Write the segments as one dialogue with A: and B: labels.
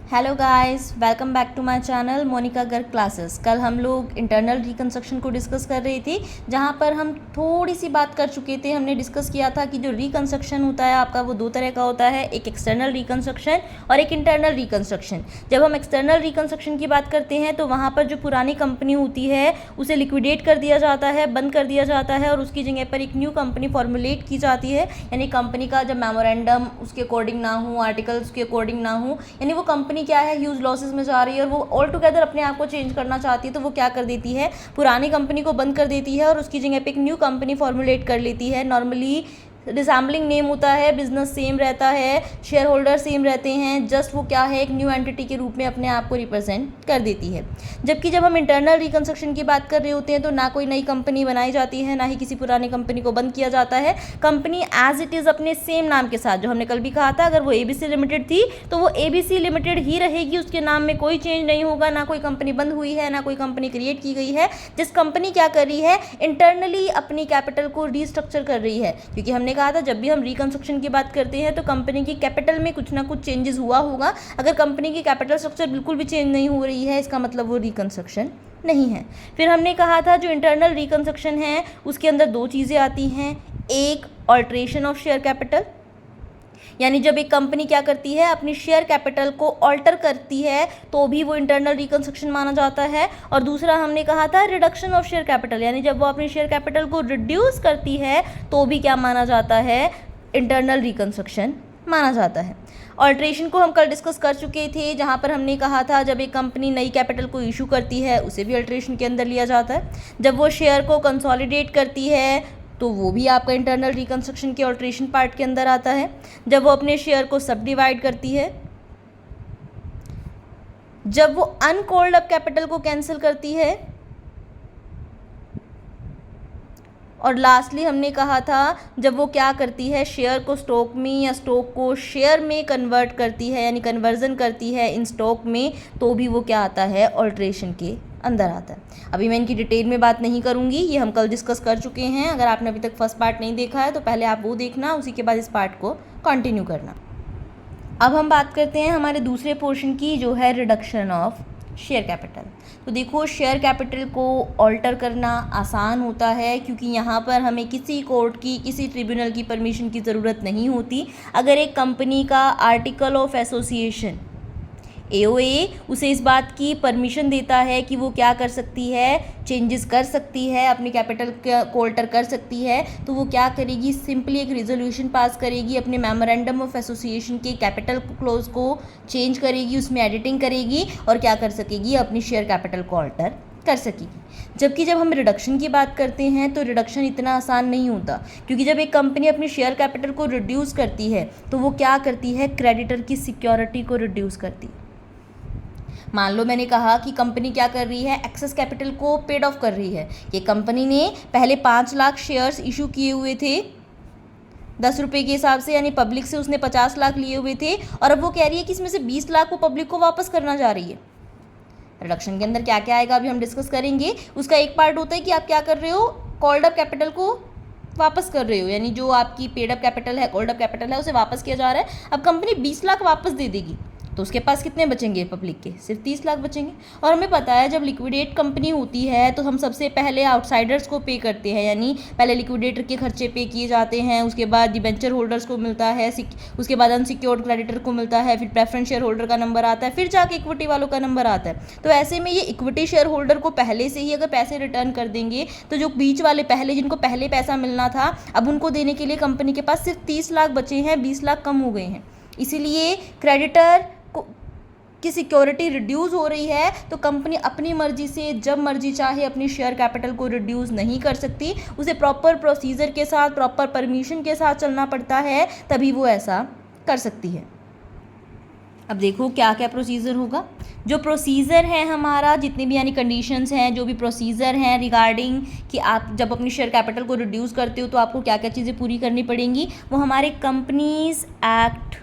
A: Hello guys, welcome back to my channel Monika Garg classes. कल हम लोग इंटरनल रिकंस्ट्रक्शन को डिस्कस कर रहे थे, जहां पर हम थोड़ी सी बात कर चुके थे। हमने डिस्कस किया था कि जो रिकंस्ट्रक्शन होता है आपका वो दो तरह का होता है, एक एक्सटर्नल रिकंस्ट्रक्शन और एक इंटरनल रिकंस्ट्रक्शन। जब हम एक्सटर्नल रिकंस्ट्रक्शन की बात करते हैं तो वहाँ पर जो पुरानी कंपनी होती है उसे लिक्विडेट कर दिया जाता है, बंद कर दिया जाता है और उसकी जगह पर एक न्यू कंपनी फॉर्मुलेट की जाती है। यानी कंपनी का जब मेमोरेंडम उसके अकॉर्डिंग ना हो, आर्टिकल्स के अकॉर्डिंग ना हो, यानी वो कंपनी क्या है, ह्यूज लॉसेस में जा रही है और वो ऑल टुगेदर अपने आप को चेंज करना चाहती है, तो वो क्या कर देती है, पुरानी कंपनी को बंद कर देती है और उसकी जगह पे एक न्यू कंपनी फॉर्मुलेट कर लेती है। नॉर्मली रिसैम्बलिंग नेम होता है, बिजनेस सेम रहता है, शेयर होल्डर सेम रहते हैं, जस्ट वो क्या है, एक न्यू एंटिटी के रूप में अपने आप को रिप्रेजेंट कर देती है। जबकि जब हम इंटरनल रिकंस्ट्रक्शन की बात कर रहे होते हैं तो ना कोई नई कंपनी बनाई जाती है, ना ही किसी पुरानी कंपनी को बंद किया जाता है। कंपनी एज इट इज़ अपने सेम नाम के साथ, जो हमने कल भी कहा था, अगर वो ABC लिमिटेड थी तो वो ABC लिमिटेड ही रहेगी, उसके नाम में कोई चेंज नहीं होगा। ना कोई कंपनी बंद हुई है, ना कोई कंपनी क्रिएट की गई है। जिस कंपनी क्या कर रही है, इंटरनली अपनी कैपिटल को रीस्ट्रक्चर कर रही है, क्योंकि हमने कहा था जब भी हम रिकंस्ट्रक्शन की बात करते हैं तो कंपनी की कैपिटल में कुछ ना कुछ चेंजेस हुआ होगा। अगर कंपनी की कैपिटल स्ट्रक्चर बिल्कुल भी चेंज नहीं हो रही है, इसका मतलब वो रिकंस्ट्रक्शन नहीं है। फिर हमने कहा था जो इंटरनल रिकंस्ट्रक्शन है उसके अंदर दो चीज़ें आती हैं, एक ऑल्ट्रेशन ऑफ शेयर कैपिटल, यानी जब एक कंपनी क्या करती है, अपनी शेयर कैपिटल को ऑल्टर करती है तो भी वो इंटरनल रिकंस्ट्रक्शन माना जाता है। और दूसरा हमने कहा था रिडक्शन ऑफ शेयर कैपिटल, यानी जब वो अपनी शेयर कैपिटल को रिड्यूस करती है तो भी क्या माना जाता है, इंटरनल रिकंस्ट्रक्शन माना जाता है। ऑल्ट्रेशन को हम कल डिस्कस कर चुके थे, जहाँ पर हमने कहा था जब एक कंपनी नई कैपिटल को इशू करती है उसे भी ऑल्ट्रेशन के अंदर लिया जाता है। जब वो शेयर को कंसोलिडेट करती है तो वो भी आपका इंटरनल रिकंस्ट्रक्शन के ऑल्ट्रेशन पार्ट के अंदर आता है। जब वो अपने शेयर को सब डिवाइड करती है, जब वो अनकॉल्ड अप कैपिटल को कैंसिल करती है, और लास्टली हमने कहा था जब वो क्या करती है, शेयर को स्टॉक में या स्टॉक को शेयर में कन्वर्ट करती है, यानी कन्वर्जन करती है इन स्टॉक में, तो भी वो क्या आता है, ऑल्ट्रेशन के अंदर आता है। अभी मैं इनकी डिटेल में बात नहीं करूँगी, ये हम कल डिस्कस कर चुके हैं। अगर आपने अभी तक फर्स्ट पार्ट नहीं देखा है तो पहले आप वो देखना, उसी के बाद इस पार्ट को कंटिन्यू करना। अब हम बात करते हैं हमारे दूसरे पोर्शन की, जो है रिडक्शन ऑफ शेयर कैपिटल। तो देखो, शेयर कैपिटल को ऑल्टर करना आसान होता है, क्योंकि यहाँ पर हमें किसी कोर्ट की, किसी ट्रिब्यूनल की परमिशन की ज़रूरत नहीं होती। अगर एक कंपनी का आर्टिकल ऑफ एसोसिएशन AOA उसे इस बात की परमिशन देता है कि वो क्या कर सकती है, चेंजेस कर सकती है, अपनी कैपिटल को ऑल्टर कर सकती है, तो वो क्या करेगी, सिंपली एक रिजोल्यूशन पास करेगी, अपने मेमोरेंडम ऑफ एसोसिएशन के कैपिटल क्लोज को चेंज करेगी, उसमें एडिटिंग करेगी और क्या कर सकेगी, अपनी शेयर कैपिटल को ऑल्टर कर सकेगी। जबकि जब हम रिडक्शन की बात करते हैं तो रिडक्शन इतना आसान नहीं होता, क्योंकि जब एक कंपनी अपनी शेयर कैपिटल को रिड्यूस करती है तो वो क्या करती है, क्रेडिटर की सिक्योरिटी को रिड्यूस करती है। मान लो मैंने कहा कि कंपनी क्या कर रही है, एक्सेस कैपिटल को पेड ऑफ कर रही है। ये कंपनी ने पहले 5 लाख शेयर्स इशू किए हुए थे 10 रुपये के हिसाब से, यानी पब्लिक से उसने 50 लाख लिए हुए थे, और अब वो कह रही है कि इसमें से 20 लाख वो पब्लिक को वापस करना जा रही है। रिडक्शन के अंदर क्या क्या आएगा अभी हम डिस्कस करेंगे। उसका एक पार्ट होता है कि आप क्या कर रहे हो, कॉल्ड अप कैपिटल को वापस कर रहे हो, यानी जो आपकी पेड अप कैपिटल है, कॉल्ड अप कैपिटल है, उसे वापस किया जा रहा है। अब कंपनी 20 लाख वापस दे देगी तो उसके पास कितने बचेंगे, पब्लिक के सिर्फ 30 लाख बचेंगे। और हमें पता है जब लिक्विडेट कंपनी होती है तो हम सबसे पहले आउटसाइडर्स को पे करते हैं, यानी पहले लिक्विडेटर के खर्चे पे किए जाते हैं, उसके बाद डिबेंचर होल्डर्स को मिलता है, उसके बाद अनसिक्योर्ड क्रेडिटर को मिलता है, फिर प्रेफरेंस शेयर होल्डर का नंबर आता है, फिर जाके इक्विटी वालों का नंबर आता है। तो ऐसे में ये इक्विटी शेयर होल्डर को पहले से ही अगर पैसे रिटर्न कर देंगे तो जो बीच वाले पहले, जिनको पहले पैसा मिलना था, अब उनको देने के लिए कंपनी के पास सिर्फ 30 लाख बचे हैं, 20 लाख कम हो गए हैं। इसीलिए क्रेडिटर की सिक्योरिटी रिड्यूस हो रही है, तो कंपनी अपनी मर्जी से जब मर्जी चाहे अपनी शेयर कैपिटल को रिड्यूस नहीं कर सकती, उसे प्रॉपर प्रोसीजर के साथ, प्रॉपर परमिशन के साथ चलना पड़ता है, तभी वो ऐसा कर सकती है। अब देखो क्या क्या प्रोसीजर होगा। जो प्रोसीजर है हमारा, जितने भी यानी कंडीशंस हैं, जो भी प्रोसीजर हैं रिगार्डिंग कि आप जब अपनी शेयर कैपिटल को रिड्यूस करते हो तो आपको क्या क्या चीज़ें पूरी करनी पड़ेंगी, वो हमारे कंपनीज एक्ट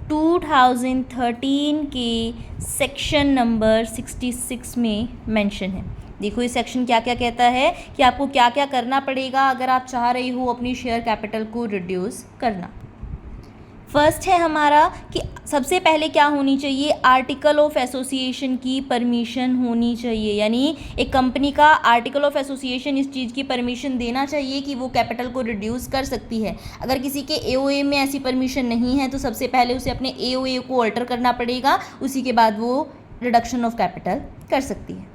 A: 2013 के सेक्शन नंबर 66 में मेंशन है। देखो ये सेक्शन क्या क्या कहता है कि आपको क्या क्या करना पड़ेगा अगर आप चाह रही हो अपनी शेयर कैपिटल को रिड्यूस करना। फर्स्ट है हमारा कि सबसे पहले क्या होनी चाहिए, आर्टिकल ऑफ एसोसिएशन की परमिशन होनी चाहिए, यानी एक कंपनी का आर्टिकल ऑफ एसोसिएशन इस चीज़ की परमिशन देना चाहिए कि वो कैपिटल को रिड्यूस कर सकती है। अगर किसी के एओए में ऐसी परमिशन नहीं है तो सबसे पहले उसे अपने एओए को अल्टर करना पड़ेगा, उसी के बाद वो रिडक्शन ऑफ कैपिटल कर सकती है।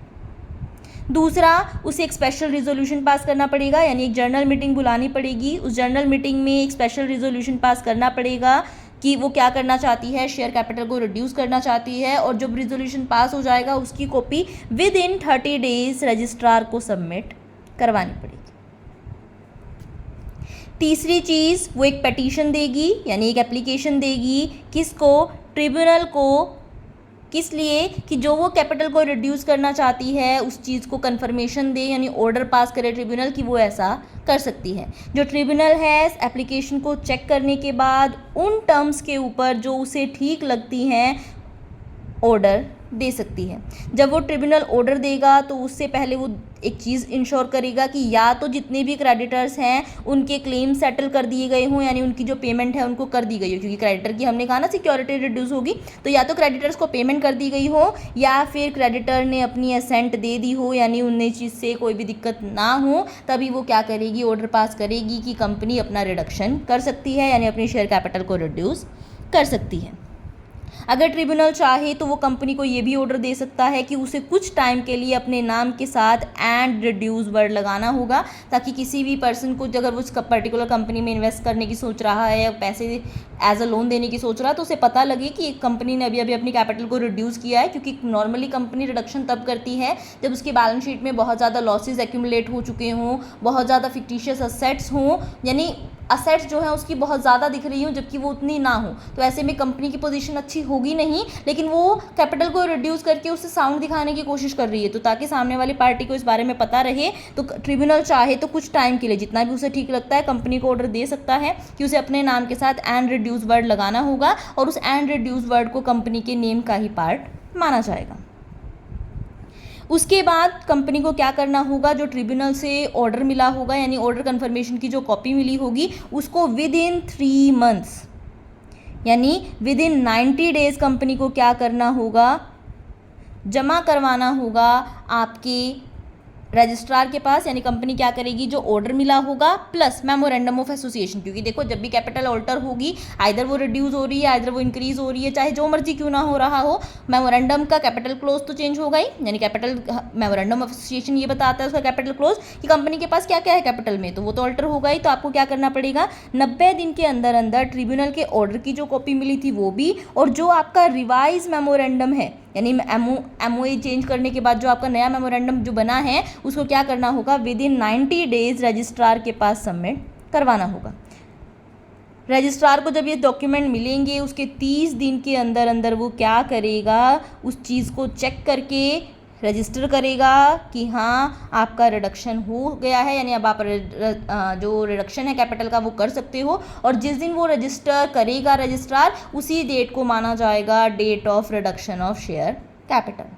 A: दूसरा, उसे एक स्पेशल रिजोल्यूशन पास करना पड़ेगा, यानी एक जर्नल मीटिंग बुलानी पड़ेगी। उस जर्नल मीटिंग में एक स्पेशल रिजोल्यूशन पास करना पड़ेगा कि वो क्या करना चाहती है, शेयर कैपिटल को रिड्यूस करना चाहती है, और जब रिजोल्यूशन पास हो जाएगा उसकी copy with in 30 days registrar को सबमिट करवानी पड़ेगी। तीसरी चीज़, वो एक पिटीशन देगी, यानी एक एप्लीकेशन देगी, किसको, ट्रिब्यूनल को, किस लिए, कि जो वो कैपिटल को रिड्यूस करना चाहती है उस चीज़ को कंफर्मेशन दे, यानी ऑर्डर पास करे ट्रिब्यूनल कि वो ऐसा कर सकती है। जो ट्रिब्यूनल है इस एप्लीकेशन को चेक करने के बाद उन टर्म्स के ऊपर जो उसे ठीक लगती हैं ऑर्डर दे सकती है। जब वो ट्रिब्यूनल ऑर्डर देगा तो उससे पहले वो एक चीज़ इंश्योर करेगा कि या तो जितने भी क्रेडिटर्स हैं उनके क्लेम सेटल कर दिए गए हों, यानी उनकी जो पेमेंट है उनको कर दी गई हो, क्योंकि क्रेडिटर की हमने कहा ना सिक्योरिटी रिड्यूस होगी, तो या तो क्रेडिटर्स को पेमेंट कर दी गई हो या फिर क्रेडिटर ने अपनी असेंट दे दी हो, यानी उन्हें चीज़ से कोई भी दिक्कत ना हो, तभी वो क्या करेगी, ऑर्डर पास करेगी कि कंपनी अपना रिडक्शन कर सकती है, यानी अपनी शेयर कैपिटल को रिड्यूस कर सकती है। अगर ट्रिब्यूनल चाहे तो वो कंपनी को ये भी ऑर्डर दे सकता है कि उसे कुछ टाइम के लिए अपने नाम के साथ एंड रिड्यूस वर्ड लगाना होगा, ताकि किसी भी पर्सन को अगर वो उस पर्टिकुलर कंपनी में इन्वेस्ट करने की सोच रहा है या पैसे एज अ लोन देने की सोच रहा है तो उसे पता लगे कि एक कंपनी ने अभी अभी अपनी कैपिटल को रिड्यूस किया है, क्योंकि नॉर्मली कंपनी रिडक्शन तब करती है जब उसकी बैलेंस शीट में बहुत ज़्यादा लॉसेज एक्यूमुलेट हो चुके हों, बहुत ज़्यादा फिक्टिशियस असेट्स हों, यानी असेट्स जो है उसकी बहुत ज़्यादा दिख रही हो जबकि वो उतनी ना हो, तो ऐसे में कंपनी की पोजीशन अच्छी होगी नहीं, लेकिन वो कैपिटल को रिड्यूस करके उससे साउंड दिखाने की कोशिश कर रही है, तो ताकि सामने वाली पार्टी को इस बारे में पता रहे तो ट्रिब्यूनल चाहे तो कुछ टाइम के लिए जितना भी उसे ठीक लगता है कंपनी को ऑर्डर दे सकता है कि उसे अपने नाम के साथ एंड रिड्यूस वर्ड लगाना होगा, और उस एंड रिड्यूस वर्ड को कंपनी के नेम का ही पार्ट माना जाएगा। उसके बाद कंपनी को क्या करना होगा, जो ट्रिब्यूनल से ऑर्डर मिला होगा, यानी ऑर्डर कन्फर्मेशन की जो कॉपी मिली होगी उसको विद इन 3 मंथ्स, यानी विद इन 90 डेज कंपनी को क्या करना होगा, जमा करवाना होगा आपके रजिस्ट्रार के पास। यानी कंपनी क्या करेगी, जो ऑर्डर मिला होगा प्लस मेमोरेंडम ऑफ एसोसिएशन, क्योंकि देखो जब भी कैपिटल ऑल्टर होगी आइदर वो रिड्यूस हो रही है आइदर वो इंक्रीज हो रही है, चाहे जो मर्जी क्यों ना हो रहा हो, मेमोरेंडम का कैपिटल क्लोज तो चेंज होगा ही, यानी कैपिटल मेमोरेंडम ऑफ एसोसिएशन ये बताता है उसका कैपिटल क्लोज कि कंपनी के पास क्या क्या है कैपिटल में, तो वो तो ऑल्टर होगा ही। तो आपको क्या करना पड़ेगा, 90 दिन के अंदर अंदर ट्रिब्यूनल के ऑर्डर की जो कॉपी मिली थी वो भी, और जो आपका रिवाइज मेमोरेंडम है, यानी एमओए चेंज करने के बाद जो आपका नया मेमोरेंडम जो बना है उसको क्या करना होगा, विद इन 90 डेज रजिस्ट्रार के पास सबमिट करवाना होगा। रजिस्ट्रार को जब ये डॉक्यूमेंट मिलेंगे उसके 30 दिन के अंदर अंदर वो क्या करेगा, उस चीज़ को चेक करके रजिस्टर करेगा कि हाँ आपका रिडक्शन हो गया है, यानी अब आप जो रिडक्शन है कैपिटल का वो कर सकते हो, और जिस दिन वो रजिस्टर करेगा रजिस्ट्रार उसी डेट को माना जाएगा date of reduction of share capital.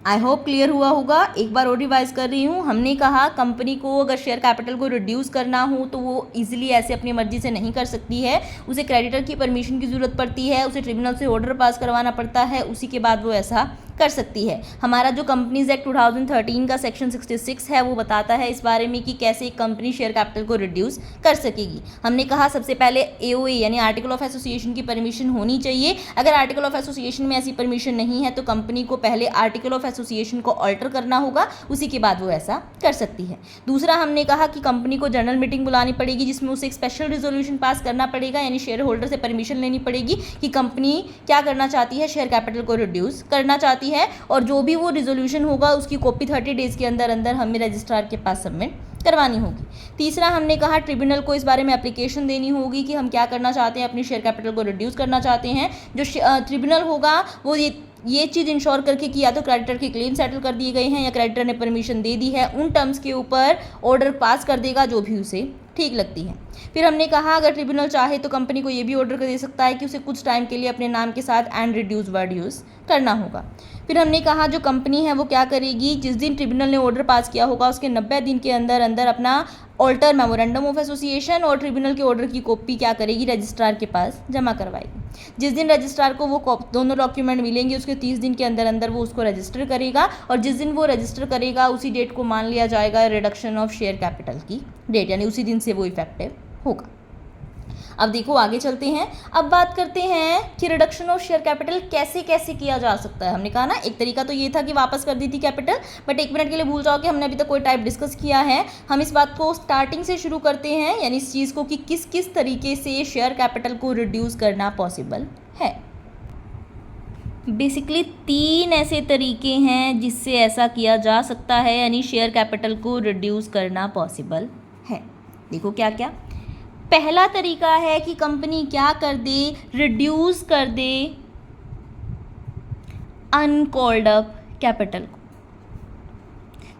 A: I hope clear हुआ होगा। एक बार और रिवाइज कर रही हूँ, हमने कहा कंपनी को अगर शेयर कैपिटल को रिड्यूस करना हो तो वो इजीली ऐसे अपनी मर्जी से नहीं कर सकती है, उसे क्रेडिटर की परमिशन की ज़रूरत पड़ती है, उसे ट्रिब्यूनल से ऑर्डर पास करवाना पड़ता है, उसी के बाद वो ऐसा कर सकती है। हमारा जो कंपनीज एक्ट 2013 का सेक्शन 66 है वो बताता है इस बारे में कि कैसे एक कंपनी शेयर कैपिटल को रिड्यूस कर सकेगी। हमने कहा सबसे पहले एओए यानी आर्टिकल ऑफ एसोसिएशन की परमिशन होनी चाहिए। अगर आर्टिकल ऑफ एसोसिएशन में ऐसी परमिशन नहीं है तो कंपनी को पहले आर्टिकल ऑफ एसोसिएशन को ऑल्टर करना होगा, उसी के बाद वो ऐसा कर सकती है। दूसरा हमने कहा कि कंपनी को जनरल मीटिंग बुलानी पड़ेगी जिसमें उसे एक स्पेशल रिजोल्यूशन पास करना पड़ेगा, यानी शेयर होल्डर से परमिशन लेनी पड़ेगी कि कंपनी क्या करना चाहती है, शेयर कैपिटल को रिड्यूस करना चाहती है, और जो भी वो रिजोल्यूशन होगा उसकी कॉपी 30 डेज़ के अंदर अंदर हमें रजिस्ट्रार के पास सबमिट करवानी होगी। तीसरा हमने कहा ट्रिब्यूनल को इस बारे में एप्लीकेशन देनी होगी कि हम क्या करना चाहते हैं, अपनी शेयर कैपिटल को रिड्यूस करना चाहते हैं। जो ट्रिब्यूनल होगा वो ये चीज़ इंश्योर करके कि या तो क्रेडिटर के क्लेम सेटल कर दिए गए हैं या क्रेडिटर ने परमिशन दे दी है, उन टर्म्स के ऊपर ऑर्डर पास कर देगा जो भी उसे ठीक लगती है। फिर हमने कहा अगर ट्रिब्यूनल चाहे तो कंपनी को ये भी ऑर्डर कर दे सकता है कि उसे कुछ टाइम के लिए अपने नाम के साथ एंड रिड्यूस वर्ड यूज़ करना होगा। फिर हमने कहा जो कंपनी है वो क्या करेगी, जिस दिन ट्रिब्यूनल ने ऑर्डर पास किया होगा उसके 90 दिन के अंदर अंदर अपना ऑल्टर मेमोरेंडम ऑफ एसोसिएशन और ट्रिब्यूनल के ऑर्डर की कॉपी क्या करेगी, रजिस्ट्रार के पास जमा करवाएगी। जिस दिन रजिस्ट्रार को वो दोनों डॉक्यूमेंट मिलेंगे उसके 30 दिन के अंदर अंदर वो उसको रजिस्टर करेगा, और जिस दिन वो रजिस्टर करेगा उसी डेट को मान लिया जाएगा रिडक्शन ऑफ शेयर कैपिटल की डेट, यानी उसी दिन से वो इफेक्टिव होगा। अब देखो आगे चलते हैं। अब बात करते हैं कि रिडक्शन ऑफ शेयर कैपिटल कैसे कैसे किया जा सकता है। हमने कहा ना एक तरीका तो ये था कि वापस कर दी थी कैपिटल, बट एक मिनट के लिए भूल जाओ कि हमने अभी तक कोई टाइप डिस्कस किया है। हम इस बात को स्टार्टिंग से शुरू करते हैं, यानी इस चीज़ को कि किस किस तरीके से शेयर कैपिटल को रिड्यूस करना पॉसिबल है। बेसिकली 3 ऐसे तरीके हैं जिससे ऐसा किया जा सकता है, यानी शेयर कैपिटल को रिड्यूस करना पॉसिबल है। देखो क्या क्या। पहला तरीका है कि कंपनी क्या कर दे, रिड्यूस कर दे अनकॉल्ड अप कैपिटल को।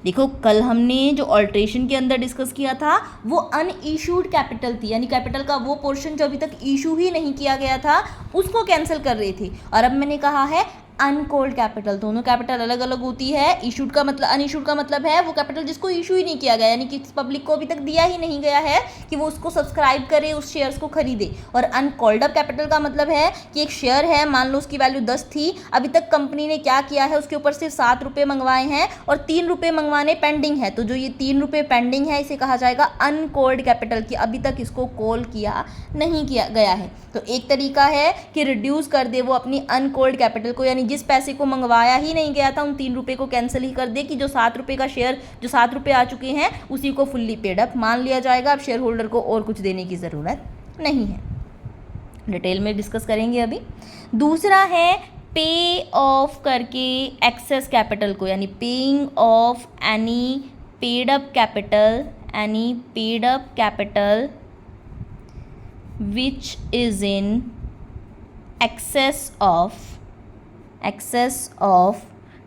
A: देखो कल हमने जो ऑल्ट्रेशन के अंदर डिस्कस किया था वो अनइशूड कैपिटल थी, यानी कैपिटल का वो पोर्शन जो अभी तक इशू ही नहीं किया गया था उसको कैंसिल कर रही थी। और अब मैंने कहा है अनकॉल्ड कैपिटल, दोनों कैपिटल अलग अलग होती है। इशूड का मतलब, अनइशूड का मतलब है वो कैपिटल जिसको इशू ही नहीं किया गया, यानी कि पब्लिक को अभी तक दिया ही नहीं गया है कि वो उसको सब्सक्राइब करे, उस शेयर्स को खरीदे। और अनकॉल्ड अप कैपिटल का मतलब है कि एक शेयर है, मान लो उसकी वैल्यू 10 थी, अभी तक कंपनी ने क्या किया है उसके ऊपर सिर्फ 7 रुपये मंगवाए हैं और 3 रुपये मंगवाने पेंडिंग है। तो जो ये 3 रुपये पेंडिंग है इसे कहा जाएगा अनकॉल्ड कैपिटल, की अभी तक इसको कॉल किया नहीं किया गया है। तो एक तरीका है कि रिड्यूस कर दे वो अपनी अनकॉल्ड कैपिटल को, यानी जिस पैसे को मंगवाया ही नहीं गया था उन 3 रुपये को कैंसिल ही कर दे, कि जो 7 रुपये का शेयर, जो 7 रुपये आ चुके हैं उसी को फुल्ली पेड अप मान लिया जाएगा। अब शेयर होल्डर को और कुछ देने की ज़रूरत नहीं है। डिटेल में डिस्कस करेंगे अभी। दूसरा है पे ऑफ करके एक्सेस कैपिटल को, यानी paying off any paid up capital, any paid up capital which is in excess of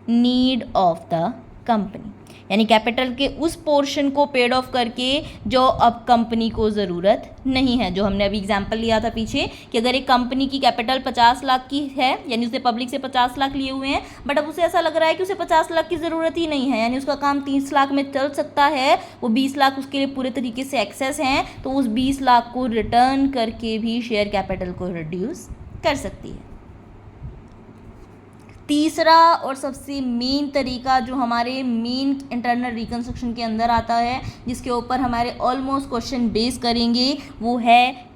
A: need of the company, यानी कैपिटल के उस पोर्शन को पेड ऑफ करके जो अब कंपनी को ज़रूरत नहीं है। जो हमने अभी एग्जांपल लिया था पीछे कि अगर एक कंपनी की कैपिटल 50 लाख की है, यानी उसने पब्लिक से 50 लाख लिए हुए हैं, बट अब उसे ऐसा लग रहा है कि उसे 50 लाख की ज़रूरत ही नहीं है, यानी उसका काम 30 लाख में चल सकता है, वो 20 लाख उसके लिए पूरे तरीके से एक्सेस हैं, तो उस 20 लाख को रिटर्न करके भी शेयर कैपिटल को रिड्यूस कर सकती है। तीसरा और सबसे मेन तरीका जो हमारे मेन इंटरनल रिकंस्ट्रक्शन के अंदर आता है, जिसके ऊपर हमारे ऑलमोस्ट क्वेश्चन बेस करेंगे, वो है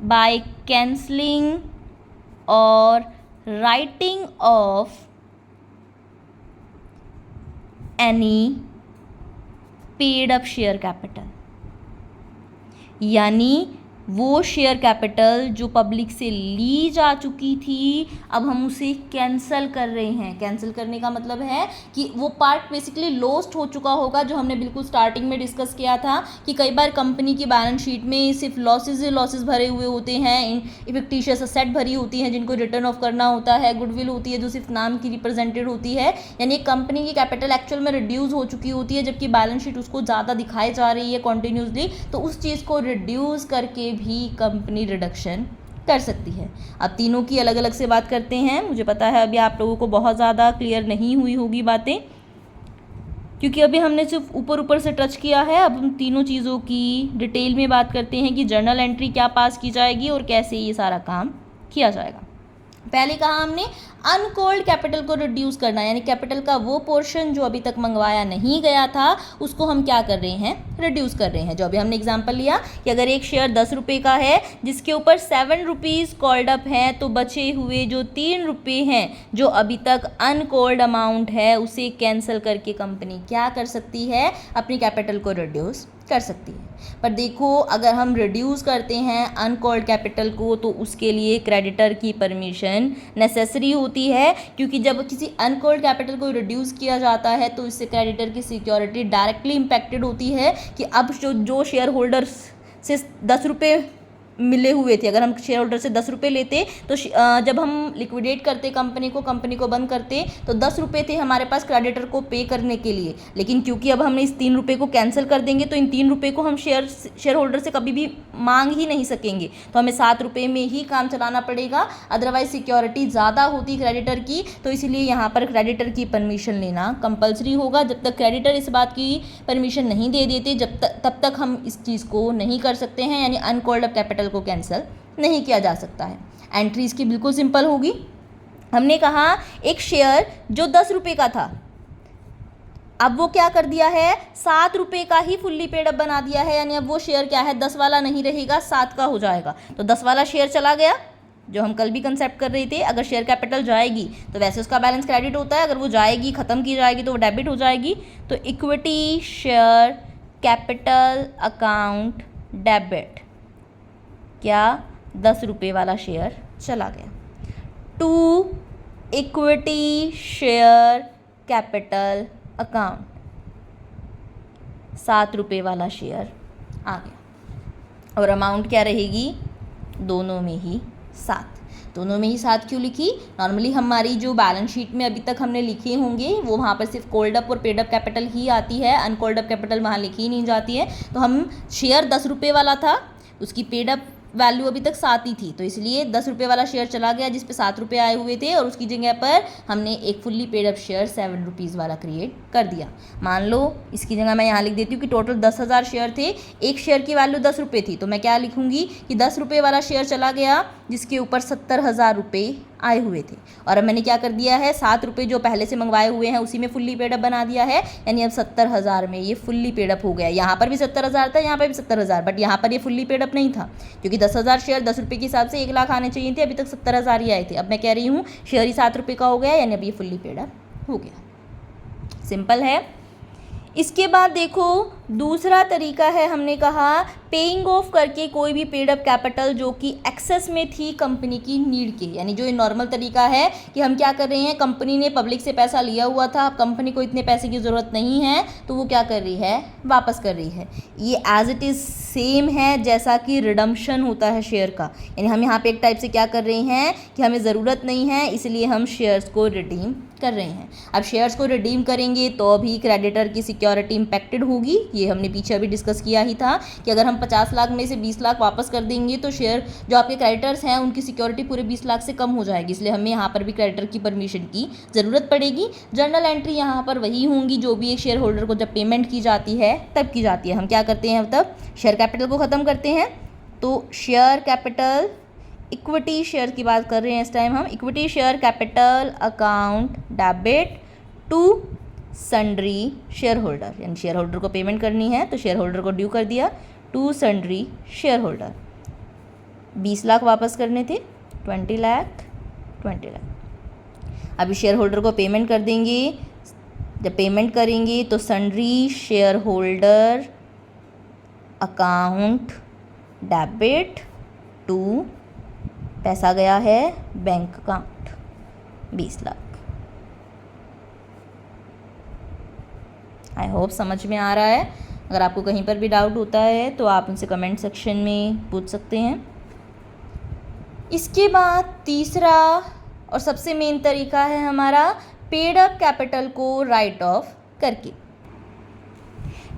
A: बाय कैंसलिंग और writing of any paid up share capital, यानी वो शेयर कैपिटल जो पब्लिक से ली जा चुकी थी अब हम उसे कैंसिल कर रहे हैं। कैंसिल करने का मतलब है कि वो पार्ट बेसिकली लॉस्ट हो चुका होगा, जो हमने बिल्कुल स्टार्टिंग में डिस्कस किया था कि कई बार कंपनी की बैलेंस शीट में सिर्फ लॉसेज भरे हुए होते हैं, इफेक्टिशियस असेट भरी होती हैं जिनको रिटर्न ऑफ करना होता है, गुडविल होती है जो सिर्फ नाम की रिप्रेजेंटेड होती है, यानी कंपनी की कैपिटल एक्चुअल में रिड्यूस हो चुकी होती है जबकि बैलेंस शीट उसको ज़्यादा दिखाई जा रही है कॉन्टिन्यूसली, तो उस चीज़ को रिड्यूस करके भी कंपनी रिडक्शन कर सकती है। अब तीनों की अलग अलग से बात करते हैं। मुझे पता है अभी आप लोगों को बहुत ज़्यादा क्लियर नहीं हुई होगी बातें, क्योंकि अभी हमने सिर्फ ऊपर से टच किया है। अब हम तीनों चीज़ों की डिटेल में बात करते हैं कि जर्नल एंट्री क्या पास की जाएगी और कैसे ये सारा काम किया जाएगा। पहले कहा हमने अनकॉल्ड कैपिटल को रिड्यूस करना, यानी कैपिटल का वो पोर्शन जो अभी तक मंगवाया नहीं गया था उसको हम क्या कर रहे हैं, रिड्यूस कर रहे हैं। जो अभी हमने एग्जांपल लिया कि अगर एक शेयर 10 रुपये का है जिसके ऊपर 7 रुपीज़ कॉल्ड अप है, तो बचे हुए जो 3 रुपये हैं जो अभी तक अनकॉल्ड अमाउंट है उसे कैंसिल करके कंपनी क्या कर सकती है, अपनी कैपिटल को रिड्यूस कर सकती है। पर देखो अगर हम रिड्यूस करते हैं अनकॉल्ड कैपिटल को तो उसके लिए क्रेडिटर की परमिशन नेसेसरी होती है, क्योंकि जब किसी अनकॉल्ड कैपिटल को रिड्यूस किया जाता है तो इससे क्रेडिटर की सिक्योरिटी डायरेक्टली इम्पैक्टेड होती है कि अब जो शेयर होल्डर्स से 10 रुपये मिले हुए थे। अगर हम शेयर होल्डर से 10 रुपये लेते तो जब हम लिक्विडेट करते कंपनी को बंद करते तो 10 रुपये थे हमारे पास क्रेडिटर को पे करने के लिए। लेकिन क्योंकि अब हमने इस 3 रुपये को कैंसिल कर देंगे तो इन 3 रुपये को हम शेयर होल्डर से कभी भी मांग ही नहीं सकेंगे, तो हमें 7 रुपये में ही काम चलाना पड़ेगा। अदरवाइज सिक्योरिटी ज़्यादा होती क्रेडिटर की, तो इसलिए यहाँ पर क्रेडिटर की परमिशन लेना कंपलसरी होगा। जब तक क्रेडिटर इस बात की परमिशन नहीं दे देते तब तक हम इस चीज़ को नहीं कर सकते हैं, यानी अनकॉल्ड अप कैपिटल को कैंसिल नहीं किया जा सकता है। एंट्री इसकी बिल्कुल सिंपल होगी। हमने कहा एक शेयर जो 10 रुपये का था, अब वो क्या कर दिया है, 7 रुपये का ही फुल्ली पेड अप बना दिया है, यानी अब वो शेयर क्या है 10 वाला नहीं रहेगा, 7 का हो जाएगा। तो 10 वाला शेयर चला गया, जो हम कल भी कंसेप्ट कर रहे थे। अगर शेयर कैपिटल जाएगी तो वैसे उसका बैलेंस क्रेडिट होता है, अगर वो जाएगी ख़त्म की जाएगी तो वो डेबिट हो जाएगी। तो equity share capital account debit, क्या 10 रुपये वाला शेयर चला गया। To equity share capital account, 7 रुपये वाला शेयर आ गया। और अमाउंट क्या रहेगी, दोनों में ही 7। दोनों में ही 7 क्यों लिखी, नॉर्मली हमारी जो बैलेंस शीट में अभी तक हमने लिखे होंगे वो वहाँ पर सिर्फ कोल्ड अप और पेड अप कैपिटल ही आती है, अनकोल्ड अप कैपिटल वहाँ लिखी ही नहीं जाती है। तो हम शेयर 10 रुपये वाला था, उसकी पेड अप वैल्यू अभी तक 7 ही थी, तो इसलिए 10 रुपये वाला शेयर चला गया जिस पे 7 रुपये आए हुए थे, और उसकी जगह पर हमने एक fully paid up share 7 rupees वाला क्रिएट कर दिया। मान लो इसकी जगह मैं यहाँ लिख देती हूँ कि टोटल 10,000 शेयर थे, एक शेयर की वैल्यू 10 रुपये थी, तो मैं क्या लिखूँगी कि 10 रुपये वाला शेयर चला गया जिसके ऊपर 70,000 रुपये आए हुए थे। और अब मैंने क्या कर दिया है, 7 रुपये जो पहले से मंगवाए हुए हैं उसी में फुल्ली पेड अप बना दिया है, यानी अब 70,000 में ये फुल्ली पेड अप हो गया। यहाँ पर भी 70,000 था, यहाँ पर भी 70,000, बट यहाँ पर ये फुल्ली पेड अप नहीं था क्योंकि 10,000 शेयर 10 रुपये के हिसाब से 1 लाख आने चाहिए थे, अभी तक 70,000 ही आए थे। अब मैं कह रही हूँ शेयर ही 7 रुपये का हो गया, यानी अब ये फुल्ली पेड अप हो गया। सिंपल है। इसके बाद देखो दूसरा तरीका है, हमने कहा पेइंग ऑफ करके कोई भी पेड अप कैपिटल जो कि एक्सेस में थी कंपनी की नीड के, यानी जो नॉर्मल तरीका है कि हम क्या कर रहे हैं, कंपनी ने पब्लिक से पैसा लिया हुआ था, अब कंपनी को इतने पैसे की ज़रूरत नहीं है तो वो क्या कर रही है, वापस कर रही है। ये एज इट इज़ सेम है जैसा कि रिडम्पशन होता है शेयर का, यानी हम यहाँ पे एक टाइप से क्या कर रहे हैं कि हमें ज़रूरत नहीं है इसलिए हम शेयर्स को रिडीम कर रहे हैं। अब शेयर्स को रिडीम करेंगे तो भी क्रेडिटर की सिक्योरिटी इम्पैक्टेड होगी, ये हमने पीछे अभी डिस्कस किया ही था कि अगर हम 50 लाख में से 20 लाख वापस कर देंगे तो शेयर जो आपके क्रेडिटर्स हैं उनकी सिक्योरिटी पूरे 20 लाख से कम हो जाएगी, इसलिए हमें यहाँ पर भी क्रेडिटर की परमिशन की ज़रूरत पड़ेगी। जर्नल एंट्री यहाँ पर वही होंगी जो भी एक शेयर होल्डर को जब पेमेंट की जाती है तब की जाती है। हम क्या करते हैं, तब शेयर कैपिटल को ख़त्म करते हैं, तो शेयर कैपिटल इक्विटी शेयर की बात कर रहे हैं इस टाइम हम, equity share capital account debit to sundry share holder, यानी शेयर होल्डर को पेमेंट करनी है तो शेयर होल्डर को ड्यू कर दिया to sundry share holder. 20 lakh वापस करने थे, 20 लाख। अभी शेयर होल्डर को पेमेंट कर देंगे, जब पेमेंट करेंगे तो sundry share holder account debit to, पैसा गया है bank account 20 lakh. I hope समझ में आ रहा है। अगर आपको कहीं पर भी डाउट होता है तो आप उनसे कमेंट सेक्शन में पूछ सकते हैं। इसके बाद तीसरा और सबसे मेन तरीका है हमारा पेड अप कैपिटल को राइट ऑफ करके।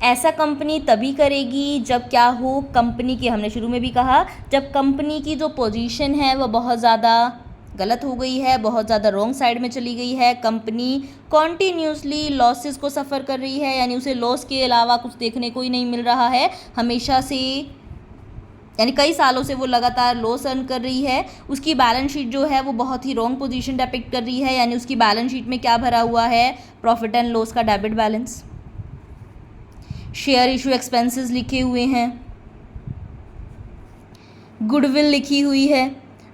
A: ऐसा कंपनी तभी करेगी जब क्या हो, कंपनी की, हमने शुरू में भी कहा, जब कंपनी की जो पोजीशन है वो बहुत ज़्यादा गलत हो गई है, बहुत ज़्यादा रॉन्ग साइड में चली गई है, कंपनी कॉन्टीन्यूसली लॉसेस को सफ़र कर रही है, यानी उसे लॉस के अलावा कुछ देखने को ही नहीं मिल रहा है, हमेशा से, यानी कई सालों से वो लगातार लॉस अर्न कर रही है। उसकी बैलेंस शीट जो है वो बहुत ही रॉन्ग पोजीशन डिपिक्ट कर रही है, यानी उसकी बैलेंस शीट में क्या भरा हुआ है, प्रॉफिट एंड लॉस का debit balance, share issue expenses लिखे हुए हैं, गुडविल लिखी हुई है।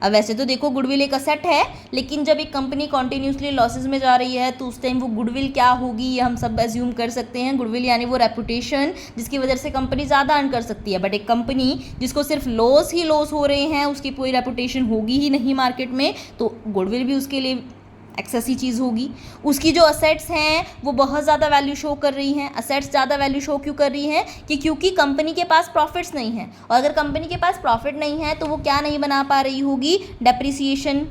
A: अब वैसे तो देखो गुडविल एक असेट है, लेकिन जब एक कंपनी कॉन्टीन्यूसली लॉसेस में जा रही है तो उस टाइम वो गुडविल क्या होगी ये हम सब एज्यूम कर सकते हैं। गुडविल यानी वो रेपुटेशन जिसकी वजह से कंपनी ज़्यादा अर्न कर सकती है, बट एक कंपनी जिसको सिर्फ लॉस ही लॉस हो रहे हैं उसकी कोई रेपुटेशन होगी ही नहीं मार्केट में, तो गुडविल भी उसके लिए एक्सेस ही चीज़ होगी। उसकी जो असेट्स हैं वो बहुत ज़्यादा वैल्यू शो कर रही हैं। असेट्स ज़्यादा वैल्यू शो क्यों कर रही हैं कि क्योंकि कंपनी के पास प्रॉफिट्स नहीं हैं, और अगर कंपनी के पास प्रॉफिट नहीं है तो वो क्या नहीं बना पा रही होगी, डेप्रिसिएशन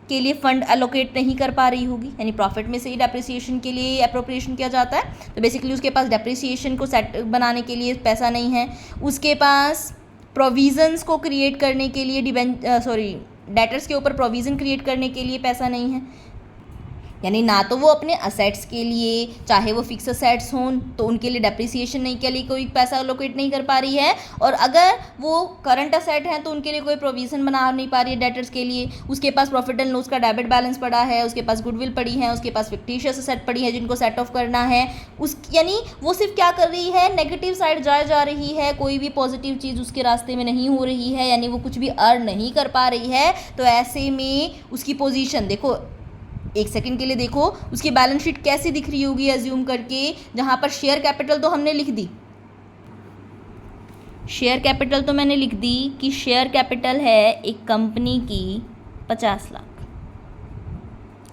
A: के लिए फंड एलोकेट नहीं कर पा रही होगी, यानी प्रॉफिट में से ही डेप्रिसिएशन के लिए अप्रोप्रिएशन किया जाता है। तो बेसिकली उसके पास डेप्रिसिएशन को सेट बनाने के लिए पैसा नहीं है, उसके पास प्रोविज़न्स को क्रिएट करने के लिए डेटर्स के ऊपर प्रोविज़न क्रिएट करने के लिए पैसा नहीं है, यानी ना तो वो अपने असेट्स के लिए, चाहे वो फिक्स असेट्स हों तो उनके लिए डेप्रिसिएशन नहीं के लिए कोई पैसा अलोकेट नहीं कर पा रही है, और अगर वो करंट असेट हैं तो उनके लिए कोई प्रोविज़न बना नहीं पा रही है डेटर्स के लिए। उसके पास प्रॉफिट एंड लॉस का डेबिट बैलेंस पड़ा है, उसके पास गुडविल पड़ी है, उसके पास फिक्टिशियस असेट पड़ी है जिनको सेट ऑफ करना है। यानी वो सिर्फ क्या कर रही है, नेगेटिव साइड जा रही है, कोई भी पॉजिटिव चीज़ उसके रास्ते में नहीं हो रही है, यानी वो कुछ भी अर्न नहीं कर पा रही है। तो ऐसे में उसकी पोजीशन देखो, एक सेकंड के लिए देखो उसकी बैलेंस शीट कैसी दिख रही होगी एज्यूम करके, जहाँ पर शेयर कैपिटल तो हमने लिख दी, शेयर कैपिटल तो मैंने लिख दी कि शेयर कैपिटल है एक कंपनी की 50 लाख।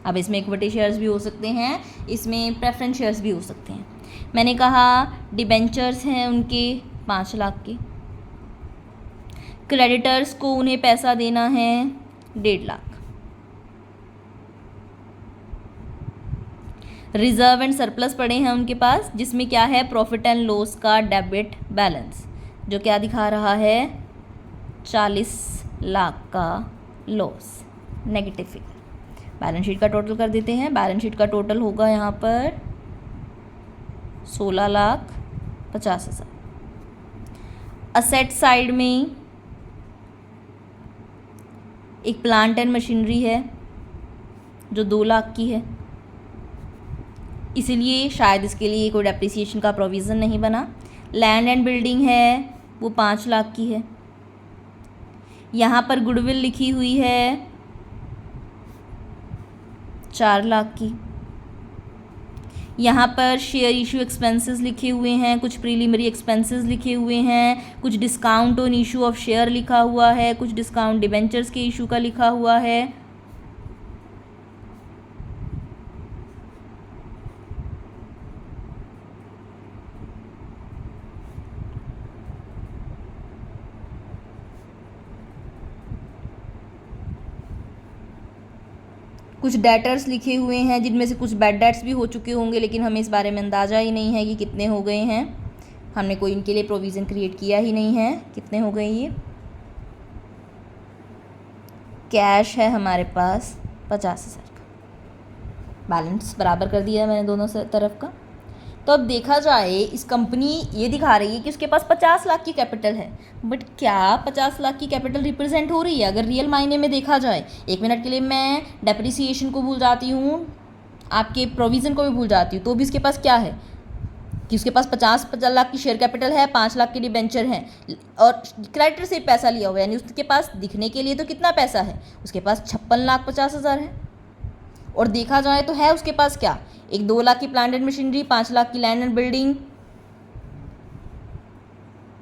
A: अब इसमें इक्विटी शेयर्स भी हो सकते हैं, इसमें प्रेफरेंस शेयर्स भी हो सकते हैं। मैंने कहा डिबेंचर्स हैं उनके 5 लाख के, क्रेडिटर्स को उन्हें पैसा देना है 1.5 लाख, रिजर्व एंड सरप्लस पड़े हैं उनके पास, जिसमें क्या है, प्रॉफिट एंड लॉस का डेबिट बैलेंस जो क्या दिखा रहा है, 40 लाख का loss, negative figure. Balance sheet का टोटल कर देते हैं, बैलेंस शीट का टोटल होगा यहाँ पर 16,50,000। असेट साइड में एक प्लांट एंड मशीनरी है जो 2 लाख की है, इसीलिए शायद इसके लिए कोई डेप्रिसिएशन का प्रोविज़न नहीं बना। लैंड एंड बिल्डिंग है वो 5 लाख की है। यहाँ पर गुडविल लिखी हुई है 4 लाख की। यहाँ पर शेयर इशू एक्सपेंसेस लिखे हुए हैं, कुछ प्रीलिमिनरी एक्सपेंसेस लिखे हुए हैं, कुछ discount on issue of share लिखा हुआ है, कुछ डिस्काउंट डिबेंचर्स के इशू का लिखा हुआ है। कुछ डेटर्स लिखे हुए हैं जिनमें से कुछ बैड डेट्स भी हो चुके होंगे, लेकिन हमें इस बारे में अंदाज़ा ही नहीं है कि कितने हो गए हैं, हमने कोई इनके लिए प्रोविज़न क्रिएट किया ही नहीं है। कितने हो गए ये, कैश है हमारे पास 50,000 का, बैलेंस बराबर कर दिया मैंने दोनों तरफ का। तो अब देखा जाए इस कंपनी ये दिखा रही है कि उसके पास 50 लाख की कैपिटल है, बट क्या 50 लाख की कैपिटल रिप्रेजेंट हो रही है अगर रियल मायने में देखा जाए? एक मिनट के लिए मैं डेप्रिसिएशन को भूल जाती हूँ, आपके प्रोविज़न को भी भूल जाती हूँ, तो भी उसके पास क्या है कि उसके पास 50 लाख की शेयर कैपिटल है, 5 लाख की डिबेंचर हैं, और क्रेडिटर से पैसा लिया हुआ है, यानी उसके पास दिखने के लिए तो कितना पैसा है, उसके पास 56,50,000 है। और देखा जाए तो है उसके पास क्या, एक 2 लाख की प्लांट एंड मशीनरी, 5 लाख की लैंड एंड बिल्डिंग,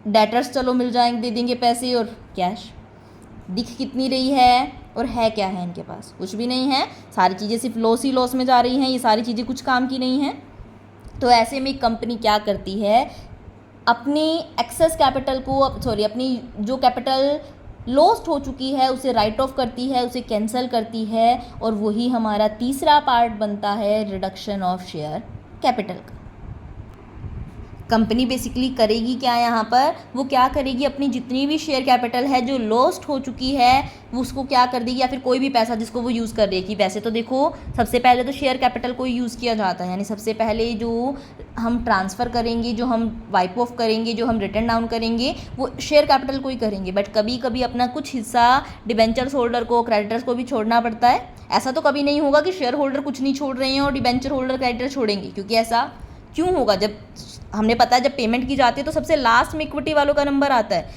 A: डेटर्स चलो मिल जाएंगे, दे देंगे पैसे, और कैश दिख कितनी रही है और है क्या है इनके पास, कुछ भी नहीं है। सारी चीज़ें सिर्फ लॉस ही लॉस में जा रही हैं, ये सारी चीज़ें कुछ काम की नहीं हैं। तो ऐसे में कंपनी क्या करती है, अपनी एक्सेस कैपिटल को अपनी जो कैपिटल लॉस्ट हो चुकी है उसे राइट ऑफ करती है, उसे कैंसिल करती है, और वही हमारा तीसरा पार्ट बनता है रिडक्शन ऑफ शेयर कैपिटल का। कंपनी बेसिकली करेगी क्या यहाँ पर, वो क्या करेगी, अपनी जितनी भी शेयर कैपिटल है जो लॉस्ट हो चुकी है वो उसको क्या कर देगी, या फिर कोई भी पैसा जिसको वो यूज़ कर देगी। वैसे तो देखो सबसे पहले तो शेयर कैपिटल को यूज़ किया जाता है, यानी सबसे पहले जो हम ट्रांसफ़र करेंगे, जो हम वाइप ऑफ करेंगे, जो हम रिटर्न डाउन करेंगे वो शेयर कैपिटल को ही करेंगे, बट कभी कभी अपना कुछ हिस्सा डिबेंचर्स होल्डर को, क्रेडिटर्स को भी छोड़ना पड़ता है। ऐसा तो कभी नहीं होगा कि शेयर होल्डर कुछ नहीं छोड़ रहे हैं और डिबेंचर होल्डर क्रेडिटर छोड़ेंगे, क्योंकि ऐसा क्यों होगा, जब हमने पता है जब पेमेंट की जाती है तो सबसे लास्ट में इक्विटी वालों का नंबर आता है,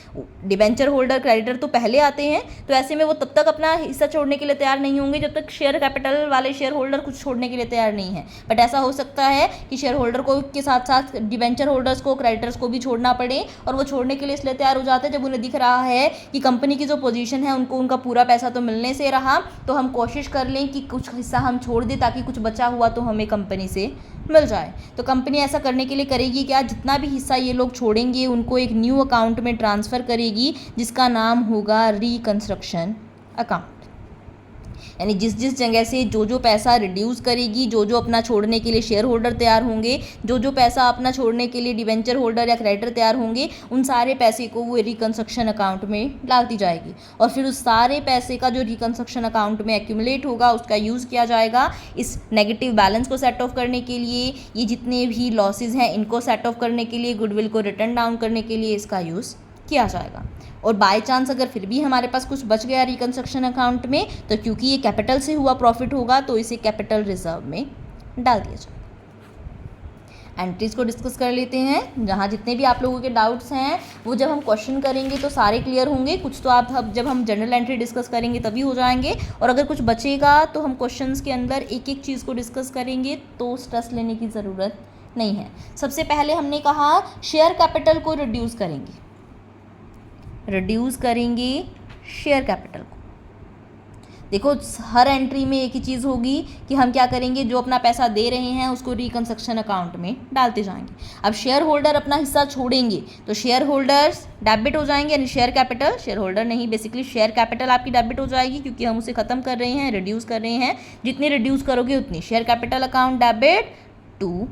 A: डिबेंचर होल्डर क्रेडिटर तो पहले आते हैं। तो ऐसे में वो तब तक अपना हिस्सा छोड़ने के लिए तैयार नहीं होंगे जब तक शेयर कैपिटल वाले शेयर होल्डर कुछ छोड़ने के लिए तैयार नहीं है। बट ऐसा हो सकता है कि शेयर होल्डर को के साथ साथ डिबेंचर होल्डर्स को, क्रेडिटर्स को भी छोड़ना पड़े, और वो छोड़ने के लिए इसलिए तैयार हो जाते हैं जब उन्हें दिख रहा है कि कंपनी की जो पोजीशन है उनको उनका पूरा पैसा तो मिलने से रहा, तो हम कोशिश कर लें कि कुछ हिस्सा हम छोड़ दें ताकि कुछ बचा हुआ तो हमें कंपनी से मिल जाए। तो कंपनी ऐसा करने के लिए करेगी क्या, जितना भी हिस्सा ये लोग छोड़ेंगे उनको एक न्यू अकाउंट में ट्रांसफ़र करेगी जिसका नाम होगा रिकंस्ट्रक्शन अकाउंट। यानी जिस जिस जगह से जो जो पैसा रिड्यूस करेगी, जो जो अपना छोड़ने के लिए शेयर होल्डर तैयार होंगे, जो जो पैसा अपना छोड़ने के लिए डिवेंचर होल्डर या क्रेडिटर तैयार होंगे, उन सारे पैसे को वो रिकंस्ट्रक्शन अकाउंट में डालती जाएगी। और फिर उस सारे पैसे का जो रिकंस्ट्रक्शन अकाउंट में एक्यूमुलेट होगा उसका यूज़ किया जाएगा इस नेगेटिव बैलेंस को सेट ऑफ करने के लिए, ये जितने भी लॉसेज हैं इनको सेट ऑफ करने के लिए, गुडविल को रिटर्न डाउन करने के लिए इसका यूज़ किया जाएगा। और बाय चांस अगर फिर भी हमारे पास कुछ बच गया रिकंस्ट्रक्शन अकाउंट में, तो क्योंकि ये कैपिटल से हुआ प्रॉफिट होगा तो इसे कैपिटल रिजर्व में डाल दिया जाएगा। एंट्रीज को डिस्कस कर लेते हैं। जहाँ जितने भी आप लोगों के डाउट्स हैं वो जब हम क्वेश्चन करेंगे तो सारे क्लियर होंगे, कुछ तो आप जब हम जनरल एंट्री डिस्कस करेंगे तभी हो जाएंगे, और अगर कुछ बचेगा तो हम क्वेश्चंस के अंदर एक एक चीज़ को डिस्कस करेंगे, तो स्ट्रेस लेने की ज़रूरत नहीं है। सबसे पहले हमने कहा शेयर कैपिटल को रिड्यूस करेंगे शेयर कैपिटल को। देखो हर एंट्री में एक ही चीज़ होगी कि हम क्या करेंगे, जो अपना पैसा दे रहे हैं उसको रिकंस्ट्रक्शन अकाउंट में डालते जाएंगे। अब शेयर होल्डर अपना हिस्सा छोड़ेंगे तो शेयर होल्डर्स डेबिट हो जाएंगे, यानी शेयर कैपिटल, शेयर होल्डर नहीं, बेसिकली शेयर कैपिटल आपकी डेबिट हो जाएगी क्योंकि हम उसे ख़त्म कर रहे हैं, रिड्यूस कर रहे हैं। जितनी रिड्यूस करोगे उतनी share capital account debit to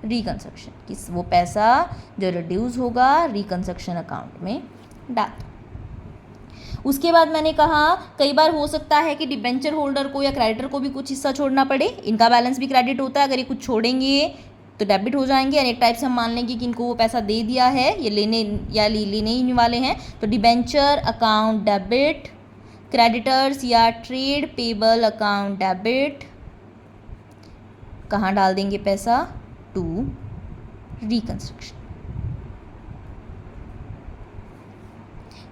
A: reconstruction, कि वो पैसा जो रिड्यूस होगा रिकंस्ट्रक्शन अकाउंट में डाल। उसके बाद मैंने कहा कई बार हो सकता है कि डिबेंचर होल्डर को या क्रेडिटर को भी कुछ हिस्सा छोड़ना पड़े, इनका बैलेंस भी क्रेडिट होता है, अगर ये कुछ छोड़ेंगे तो डेबिट हो जाएंगे। यानी एक टाइप से हम मान लेंगे कि इनको वो पैसा दे दिया है, ये लेने या लेने ही वाले हैं, तो डिबेंचर अकाउंट डेबिट, क्रेडिटर्स या ट्रेड पेबल अकाउंट डेबिट, कहाँ डाल देंगे पैसा, टू रिकंस्ट्रक्शन।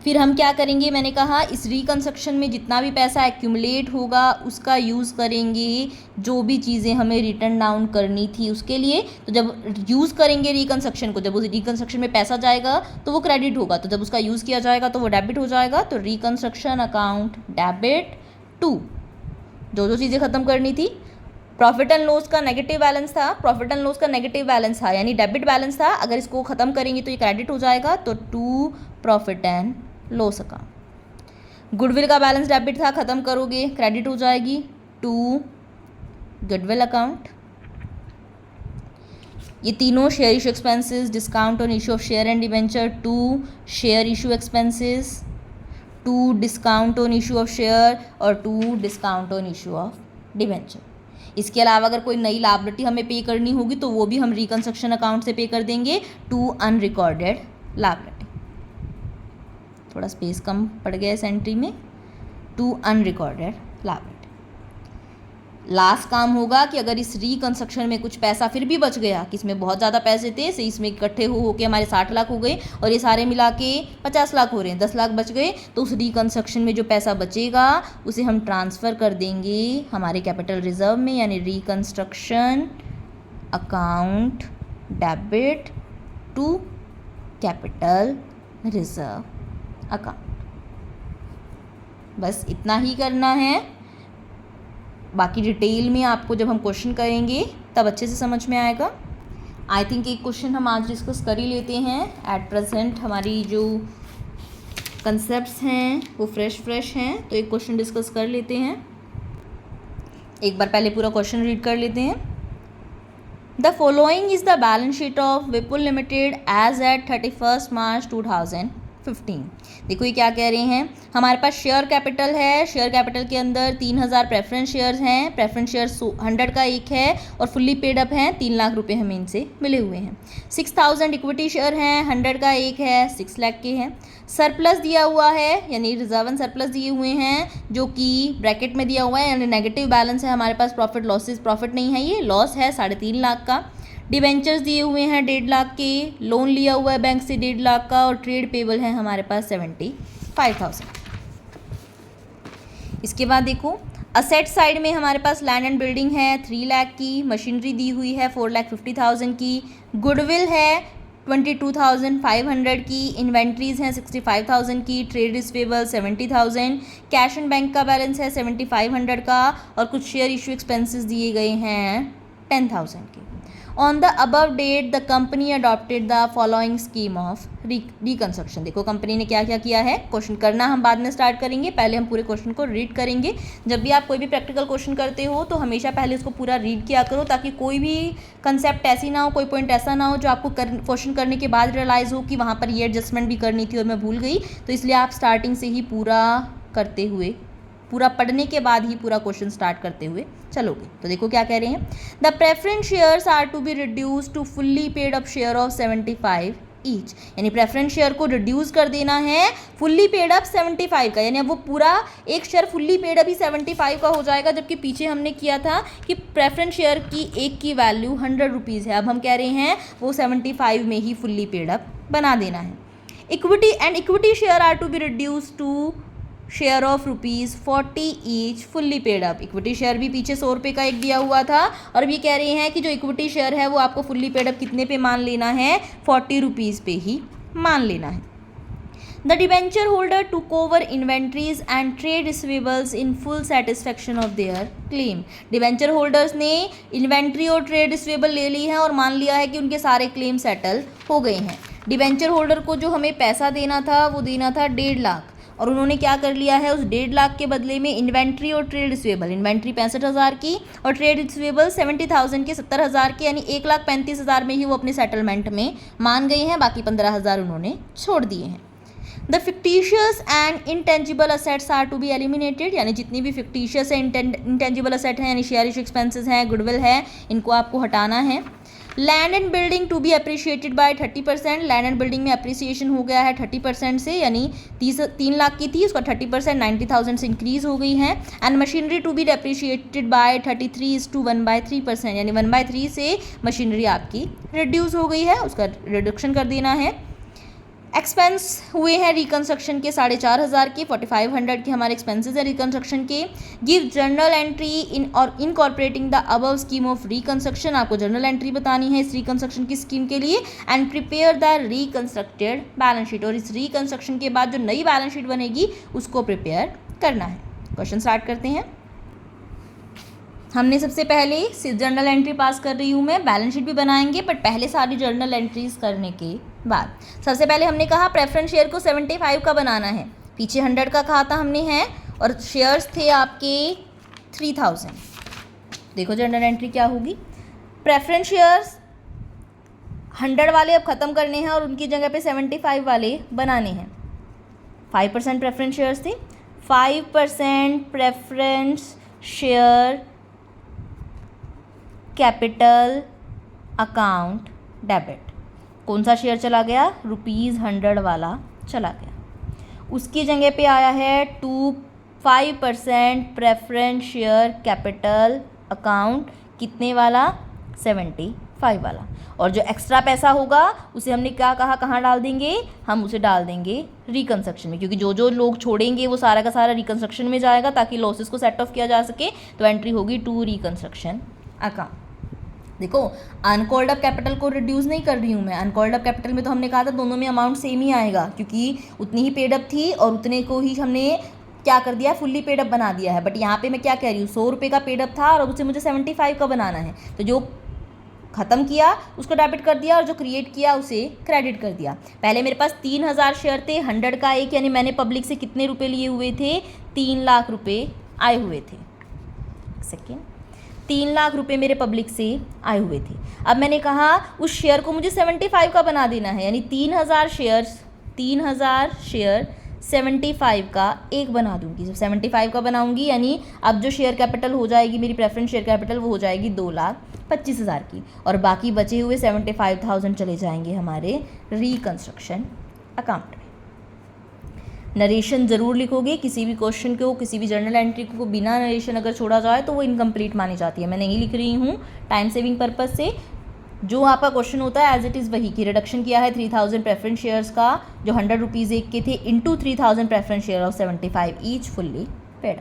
A: फिर हम क्या करेंगे, मैंने कहा इस रिकंस्ट्रक्शन में जितना भी पैसा एक्यूमुलेट होगा उसका यूज़ करेंगे जो भी चीज़ें हमें रिटर्न डाउन करनी थी उसके लिए। तो जब यूज़ करेंगे रिकंस्ट्रक्शन को, जब उस रिकंस्ट्रक्शन में पैसा जाएगा तो वो क्रेडिट होगा, तो जब उसका यूज़ किया जाएगा तो वो डेबिट हो जाएगा। तो रिकंस्ट्रक्शन अकाउंट डेबिट टू जो जो चीज़ें ख़त्म करनी थी। प्रॉफिट एंड लॉस का नेगेटिव बैलेंस था, प्रॉफिट एंड लॉस का नेगेटिव बैलेंस था यानी डेबिट बैलेंस था, अगर इसको ख़त्म करेंगे तो ये क्रेडिट हो जाएगा, तो to profit and loss account. Goodwill का बैलेंस डेबिट था, ख़त्म करोगे क्रेडिट हो जाएगी, टू गुडविल अकाउंट। ये तीनों share issue expenses, discount on issue of share and debenture, to share issue expenses, to discount on issue of share और to discount on issue of debenture. इसके अलावा अगर कोई नई लायबिलिटी हमें पे करनी होगी तो वो भी हम रिकंस्ट्रक्शन अकाउंट से पे कर देंगे, टू अनरिकॉर्डेड लायबिलिटी। थोड़ा स्पेस कम पड़ गया इस एंट्री में, टू अनरिकॉर्डेड लायबिलिटी। लास्ट काम होगा कि अगर इस रिकंस्ट्रक्शन में कुछ पैसा फिर भी बच गया, कि इसमें बहुत ज़्यादा पैसे थे, से इसमें इकट्ठे हो के हमारे 60 लाख हो गए और ये सारे मिला के 50 लाख हो रहे हैं, 10 लाख बच गए, तो उस रिकंस्ट्रक्शन में जो पैसा बचेगा उसे हम ट्रांसफ़र कर देंगे हमारे कैपिटल रिजर्व में, यानी reconstruction account debit to capital reserve account. बस इतना ही करना है, बाकी डिटेल में आपको जब हम क्वेश्चन करेंगे तब अच्छे से समझ में आएगा। आई थिंक एक क्वेश्चन हम आज डिस्कस कर ही लेते हैं। एट प्रेजेंट हमारी जो कंसेप्ट्स हैं वो फ्रेश हैं, तो एक क्वेश्चन डिस्कस कर लेते हैं। एक बार पहले पूरा क्वेश्चन रीड कर लेते हैं। The following is the balance sheet of Vipul limited as at 31 March 2015। देखो ये क्या कह रहे हैं, हमारे पास शेयर कैपिटल है, शेयर कैपिटल के अंदर 3000 प्रेफरेंस शेयर्स हैं, प्रेफरेंस शेयर्स 100 का एक है और फुल्ली पेड अप हैं, 3 लाख रुपए हमें इनसे मिले हुए हैं। 6000 इक्विटी शेयर हैं, 100 का एक है, 6 लाख के हैं। सरप्लस दिया हुआ है, यानी रिजर्व एंड सरप्लस दिए हुए हैं, जो कि ब्रैकेट में दिया हुआ है, यानी नेगेटिव बैलेंस है हमारे पास, प्रॉफिट लॉसेस, प्रॉफिट नहीं है ये, लॉस है 3.5 लाख का। डिबेंचर्स दिए हुए हैं 1.5 लाख के, लोन लिया हुआ है बैंक से 1.5 लाख का, और ट्रेड पेबल है हमारे पास 75,000। इसके बाद देखो असेट साइड में हमारे पास लैंड एंड बिल्डिंग है 3 लाख की, मशीनरी दी हुई है 4,50,000 की, गुडविल है 22,500 की, इन्वेंट्रीज हैं 65,000 की, trade receivable 70,000, cash and bank का बैलेंस है 7,500 का, और कुछ शेयर इशू एक्सपेंसेस दिए गए हैं 10,000 के। On the above date the company adopted the following scheme of reconstruction. देखो कंपनी ने क्या क्या किया है, क्वेश्चन करना हम बाद में स्टार्ट करेंगे, पहले हम पूरे क्वेश्चन को रीड करेंगे। जब भी आप कोई भी प्रैक्टिकल क्वेश्चन करते हो तो हमेशा पहले उसको पूरा रीड किया करो, ताकि कोई भी कंसेप्ट ऐसी ना हो, कोई पॉइंट ऐसा ना हो जो आपको क्वेश्चन करने के बाद रियलाइज़ हो कि वहाँ पर ये एडजस्टमेंट भी करनी थी और मैं भूल गई। तो इसलिए आप स्टार्टिंग से ही पूरा करते हुए, पूरा पढ़ने के बाद ही पूरा क्वेश्चन स्टार्ट करते हुए चलोगे। तो देखो क्या कह रहे हैं, the preference shares are to be reduce to fully paid up share of 75 each, यानी प्रेफरेंस शेयर को रिड्यूस कर देना है फुल्ली पेड अप 75 का, यानी अब वो पूरा एक शेयर फुल्ली पेड अप ही 75 का हो जाएगा, जबकि पीछे हमने किया था कि प्रेफरेंस शेयर की एक की वैल्यू 100 रुपीज़ है, अब हम कह रहे हैं वो 75 में ही फुल्ली पेड अप बना देना है। Equity and equity share are to be reduce to share of ₹40 each fully paid up. Equity share भी पीछे 100 रुपये का एक दिया हुआ था, और अभी कह रहे हैं कि जो इक्विटी शेयर है वो आपको फुल्ली पेड अप कितने पे मान लेना है, 40 रुपीज़ पे ही मान लेना है। The debenture holder took over inventories and trade receivables in full satisfaction of their claim. Debenture holders ने इन्वेंट्री और ट्रेड रिसीवेबल ले ली है और मान लिया है कि उनके सारे क्लेम सेटल हो गए हैं। डिबेंचर होल्डर को जो हमें पैसा देना था वो देना था 1.5 लाख, और उन्होंने क्या कर लिया है, उस 1.5 लाख के बदले में इन्वेंट्री और ट्रेड रिसीवेबल, इन्वेंट्री 65,000 की और ट्रेड रिसीवेबल 70,000 के 70,000 के, यानी 1,35,000 में ही वो अपने सेटलमेंट में मान गए हैं, बाकी 15,000 उन्होंने छोड़ दिए हैं। The fictitious and intangible assets are to be eliminated, यानी जितनी भी फिक्टिशियस है इंटेंजिबल असेट हैं, यानी शेयर इशू एक्सपेंसेस हैं, गुडविल है, इनको आपको हटाना है। Land and building to be appreciated by 30%, land and building में अप्रिसिएशन हो गया है 30% से, यानी 3 लाख की थी उसका 30% 90,000 से इंक्रीज हो गई है। And machinery to be appreciated by 33:1/3%, यानी 1/3 से मशीनरी आपकी रिड्यूस हो गई है, उसका रिडक्शन कर देना है। एक्सपेंस हुए हैं रिकंस्ट्रक्शन के 4,500 के, 4,500 के हमारे एक्सपेंसेस हैं रिकंस्ट्रक्शन के। गिव जर्नल एंट्री इन और incorporating the above scheme of reconstruction, आपको जर्नल एंट्री बतानी है इस रिकंस्ट्रक्शन की स्कीम के लिए। And prepare the reconstructed balance sheet, और इस रिकंस्ट्रक्शन के बाद जो नई बैलेंस शीट बनेगी उसको प्रिपेयर करना है। क्वेश्चन स्टार्ट करते हैं। हमने सबसे पहले जर्नल एंट्री पास कर रही हूँ मैं, बैलेंस शीट भी बनाएंगे, बट पहले सारी जर्नल एंट्रीज करने के बाद सबसे पहले हमने कहा प्रेफरेंस शेयर को 75 का बनाना है, पीछे 100 का कहा था हमने है, और शेयर्स थे आपके 3,000। देखो जर्नल एंट्री क्या होगी, प्रेफरेंस शेयर्स 100 वाले अब ख़त्म करने हैं और उनकी जगह पे 75 वाले बनाने हैं। 5% प्रेफरेंस शेयर्स थे, 5% preference share capital account debit, कौन सा शेयर चला गया, ₹100 वाला चला गया। उसकी जगह पे आया है 5% प्रेफरेंस शेयर कैपिटल अकाउंट, कितने वाला, 75 वाला। और जो एक्स्ट्रा पैसा होगा उसे हमने क्या कहा, कहाँ डाल देंगे, हम उसे डाल देंगे रिकंस्ट्रक्शन में, क्योंकि जो जो लोग छोड़ेंगे वो सारा का सारा रिकंस्ट्रक्शन में जाएगा ताकि लॉसेस को सेट ऑफ किया जा सके। तो एंट्री होगी टू रिकंस्ट्रक्शन अकाउंट। देखो अनकॉल्ड अप कैपिटल को रिड्यूस नहीं कर रही हूँ मैं, अनकॉल्ड अप कैपिटल में तो हमने कहा था दोनों में अमाउंट सेम ही आएगा, क्योंकि उतनी ही पेड अप थी और उतने को ही हमने क्या कर दिया, फुल्ली पेड अप बना दिया है। बट यहाँ पे मैं क्या कह रही हूँ, 100 रुपये का पेड अप था और उसे मुझे 75 का बनाना है, तो जो ख़त्म किया उसको डेबिट कर दिया और जो क्रिएट किया उसे क्रेडिट कर दिया। पहले मेरे पास 3,000 शेयर थे, 100 का एक, यानी मैंने पब्लिक से कितने रुपये लिए हुए थे, 3 लाख रुपये आए हुए थे। सेकेंड, 3 लाख रुपए मेरे पब्लिक से आए हुए थे। अब मैंने कहा उस शेयर को मुझे 75 का बना देना है, यानी 3,000 शेयर 75 का एक बना दूंगी। जब 75 का बनाऊंगी यानी अब जो शेयर कैपिटल हो जाएगी मेरी प्रेफरेंस शेयर कैपिटल वो हो जाएगी 2,25,000 की, और बाकी बचे हुए 75,000 चले जाएंगे हमारे रिकंस्ट्रक्शन अकाउंट में। नरेशन ज़रूर लिखोगे, किसी भी क्वेश्चन को, किसी भी जर्नल एंट्री को बिना नरेशन अगर छोड़ा जाए तो वो इनकम्प्लीट मानी जाती है। मैं नहीं लिख रही हूँ टाइम सेविंग पर्पज़ से, जो आपका क्वेश्चन होता है एज इट इज़ वही की रिडक्शन किया है 3000 प्रेफरेंस शेयर्स का जो 100 रुपीज़ एक के थे into 3000 preference share of 75 each fully paid.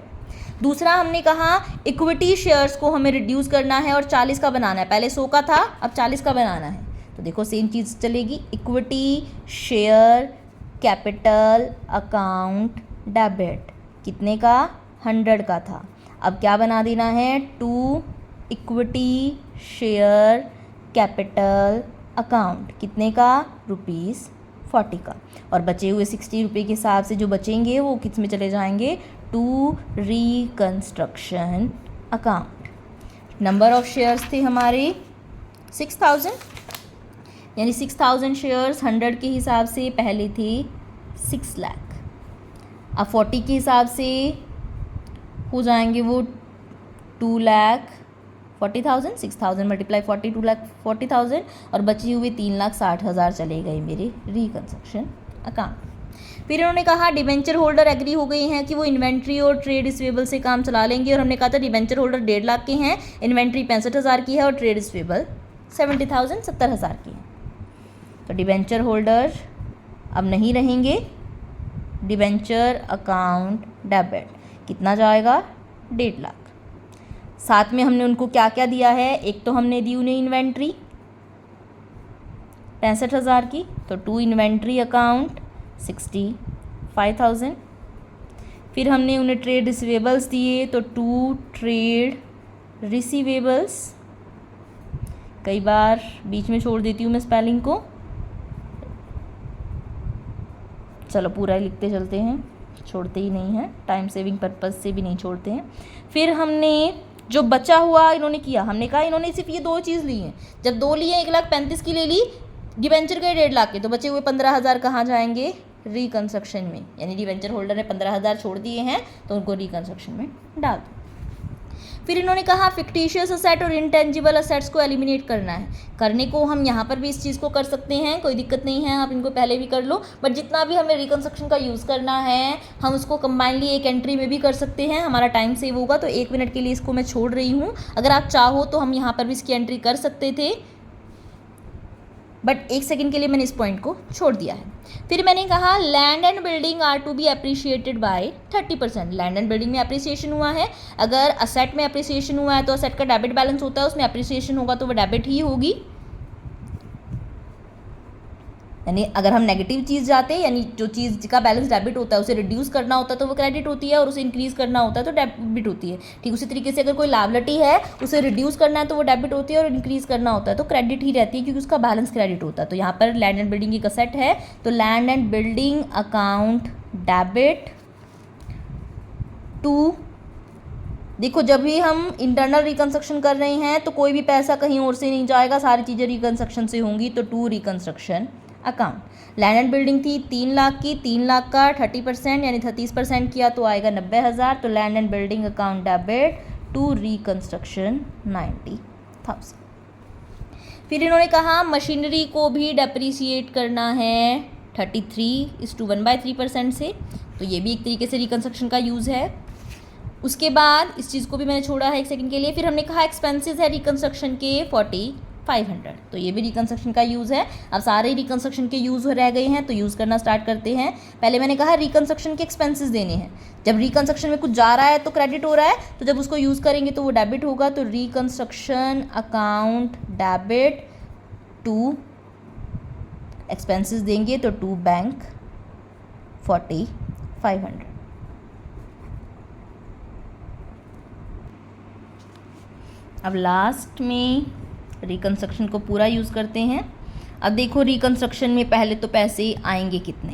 A: दूसरा हमने कहा इक्विटी शेयर्स को हमें रिड्यूस करना है और 40 का बनाना है, पहले 100 का था अब 40 का बनाना है। तो देखो सेम चीज़ चलेगी, equity share capital account debit कितने का 100 का था, अब क्या बना देना है to equity share capital account कितने का ₹40 का, और बचे हुए 60 रुपये के हिसाब से जो बचेंगे वो किस में चले जाएंगे to reconstruction account. Number of shares थे हमारे 6000, यानी 6000 शेयर्स 100 के हिसाब से पहले थे 6 लाख, अब 40 के हिसाब से हो जाएंगे वो 2,40,000, 6000 मल्टीप्लाई 40 2,40,000 और बची हुई 3,60,000 चले गए मेरे रिकंस्ट्रक्शन अकाउंट। फिर इन्होंने कहा डिबेंचर होल्डर एग्री हो गई हैं कि वो इन्वेंट्री और ट्रेड रिसीवेबल से काम चला लेंगे, और हमने कहा था डिबेंचर होल्डर 1.5 लाख के हैं, इन्वेंट्री 65,000 की है और ट्रेड रिसीवेबल 70,000 70,000 की है। तो डिबेंचर होल्डर अब नहीं रहेंगे, डिबेंचर अकाउंट डेबिट कितना जाएगा 1.5 लाख। साथ में हमने उनको क्या क्या दिया है, एक तो हमने दी उन्हें इन्वेंट्री 65,000 की, तो टू इन्वेंट्री अकाउंट 65,000। फिर हमने उन्हें ट्रेड रिसीवेबल्स दिए, तो टू ट्रेड रिसीवेबल्स, कई बार बीच में छोड़ देती हूँ मैं स्पेलिंग को, चलो पूरा लिखते चलते हैं, छोड़ते ही नहीं हैं, टाइम सेविंग पर्पज़ से भी नहीं छोड़ते हैं। फिर हमने जो बचा हुआ इन्होंने किया, हमने कहा इन्होंने सिर्फ ये 2 चीज़ ली हैं, जब 2 लिए 1,35,000 की ले ली, डिबेंचर के 1.5 लाख के, तो बचे हुए 15,000 कहाँ जाएंगे रिकंस्ट्रक्शन में, यानी डिबेंचर होल्डर ने 15,000 छोड़ दिए हैं तो उनको रिकंस्ट्रक्शन में डाल दो। फिर इन्होंने कहा फिक्टिशियस असेट और इनटेंजिबल असेट्स को एलिमिनेट करना है, करने को हम यहाँ पर भी इस चीज़ को कर सकते हैं, कोई दिक्कत नहीं है, आप इनको पहले भी कर लो, बट जितना भी हमें रिकंस्ट्रक्शन का यूज़ करना है हम उसको कंबाइनली एक एंट्री में भी कर सकते हैं, हमारा टाइम सेव होगा। तो 1 मिनट के लिए इसको मैं छोड़ रही हूँ, अगर आप चाहो तो हम यहाँ पर भी इसकी एंट्री कर सकते थे, बट 1 सेकेंड के लिए मैंने इस पॉइंट को छोड़ दिया है। फिर मैंने कहा land and building are to be appreciated by 30%। Land and building में अप्रिसिएशन हुआ है, अगर असेट में अप्रिसिएशन हुआ है तो असेट का डेबिट बैलेंस होता है, उसमें अप्रिसिएशन होगा तो वो डेबिट ही होगी, यानी अगर हम नेगेटिव चीज़ जाते हैं, यानी जो चीज़ का बैलेंस डेबिट होता है उसे रिड्यूस करना होता है तो वो क्रेडिट होती है, और उसे इंक्रीज़ करना होता है तो डेबिट होती है। ठीक उसी तरीके से अगर कोई लायबिलिटी है उसे रिड्यूस करना है तो वो डेबिट होती है, और इंक्रीज़ करना होता है तो क्रेडिट ही रहती है, क्योंकि उसका बैलेंस क्रेडिट होता है। तो यहाँ पर लैंड एंड बिल्डिंग एक असेट है, तो land and building account debit to, देखो जब भी हम इंटरनल रिकंस्ट्रक्शन कर रहे हैं तो कोई भी पैसा कहीं और से नहीं जाएगा, सारी चीज़ें रिकंस्ट्रक्शन से होंगी, तो to reconstruction account. Land and building थी 3 लाख की, 3 लाख का 30% यानी 30% किया तो आएगा 90,000, तो land and building account debit to reconstruction 90,000। फिर इन्होंने कहा मशीनरी को भी डेप्रीशिएट करना है 33:1/3% से, तो ये भी एक तरीके से रिकंस्ट्रक्शन का यूज़ है। उसके बाद इस चीज़ को भी मैंने छोड़ा है 1 सेकंड के लिए। फिर हमने कहा एक्सपेंसेस है रिकंस्ट्रक्शन के 4,500, तो ये भी रिकंस्ट्रक्शन का यूज़ है। अब सारे रिकंस्ट्रक्शन के यूज़ रह गए हैं तो यूज़ करना स्टार्ट करते हैं। पहले मैंने कहा रिकंस्ट्रक्शन के एक्सपेंसेस देने हैं, जब रिकंस्ट्रक्शन में कुछ जा रहा है तो क्रेडिट हो रहा है, तो जब उसको यूज़ करेंगे तो वो डेबिट होगा, तो reconstruction account debit to expenses देंगे तो टू बैंक 4,500। अब लास्ट में रिकंस्ट्रक्शन को पूरा यूज़ करते हैं। अब देखो रिकंस्ट्रक्शन में पहले तो पैसे आएंगे कितने,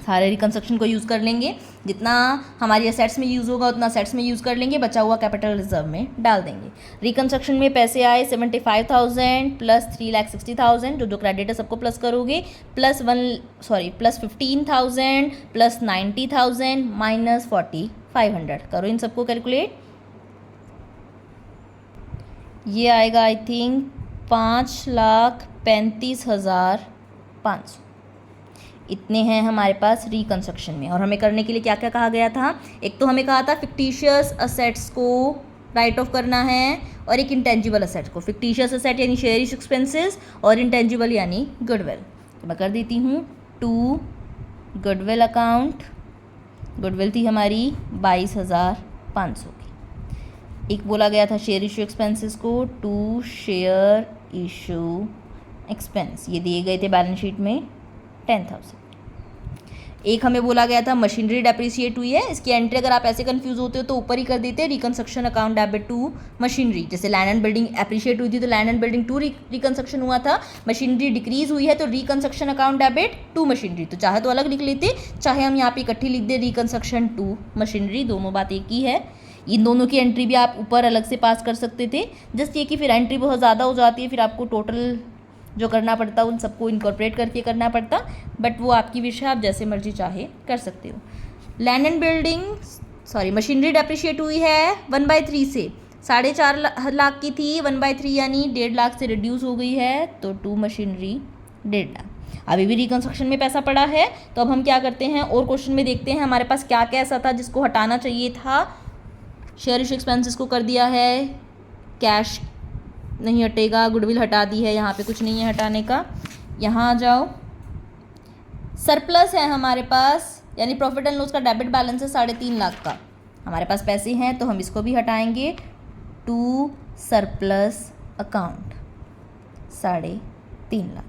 A: सारे रिकंस्ट्रक्शन को यूज़ कर लेंगे, जितना हमारी असेट्स में यूज़ होगा उतना असेट्स में यूज़ कर लेंगे, बचा हुआ कैपिटल रिजर्व में डाल देंगे। रिकंस्ट्रक्शन में पैसे आए 75,000 प्लस 3,60,000, जो क्रेडिट है सबको प्लस करोगे, प्लस 15,000 प्लस 90,000 माइनस 4,500, करो इन सबको कैलकुलेट। ये आएगा आई थिंक 5,35,500, इतने हैं हमारे पास रिकंस्ट्रक्शन में। और हमें करने के लिए क्या क्या कहा गया था, एक तो हमें कहा था फिक्टिशियस असेट्स को राइट ऑफ करना है, और एक इंटेंजिबल असेट को। फिक्टिशियस असेट यानी शेयरिश एक्सपेंसेस और इंटेंजिबल यानी गुडविल। तो मैं कर देती हूँ टू गुडविल अकाउंट, गुडविल थी हमारी 22,500 की। एक बोला गया था शेयर इशू एक्सपेंसेस को, टू शेयर इशू एक्सपेंस, ये दिए गए थे बैलेंस शीट में 10,000। एक हमें बोला गया था मशीनरी डेप्रिसिएट हुई है, इसकी एंट्री अगर आप ऐसे कंफ्यूज होते हो तो ऊपर ही कर देते हैं reconstruction account debit to machinery. जैसे लैंड एंड बिल्डिंग एप्रिशिएट हुई थी तो land and building to reconstruction हुआ था, मशीनरी डिक्रीज हुई है तो reconstruction account debit to machinery. तो चाहे तो अलग लिख लेते, चाहे हम यहाँ पे इकट्ठी लिख दे रिकंस्ट्रक्शन टू मशीनरी, दोनों बात एक ही है। इन दोनों की एंट्री भी आप ऊपर अलग से पास कर सकते थे, जस्ट ये कि फिर एंट्री बहुत ज़्यादा हो जाती है, फिर आपको टोटल जो करना पड़ता उन सबको इनकॉर्पोरेट करके करना पड़ता, बट वो आपकी विश है, आप जैसे मर्जी चाहे कर सकते हो। Land and building machinery depreciate हुई है 1/3 से, 4.5 लाख की थी, 1/3 यानी 1.5 लाख से रिड्यूस हो गई है, तो टू मशीनरी 1.5 लाख। अभी भी रिकंस्ट्रक्शन में पैसा पड़ा है, तो अब हम क्या करते हैं और क्वेश्चन में देखते हैं हमारे पास क्या क्या ऐसा था जिसको हटाना चाहिए था। शेयर इशू एक्सपेंसेस को कर दिया है, कैश नहीं हटेगा, गुडविल हटा दी है, यहाँ पे कुछ नहीं है हटाने का। यहाँ आ जाओ, सरप्लस है हमारे पास, यानी प्रॉफिट एंड लॉस का डेबिट बैलेंस है 3.5 लाख का, हमारे पास पैसे हैं तो हम इसको भी हटाएंगे, टू सरप्लस अकाउंट 3.5 लाख।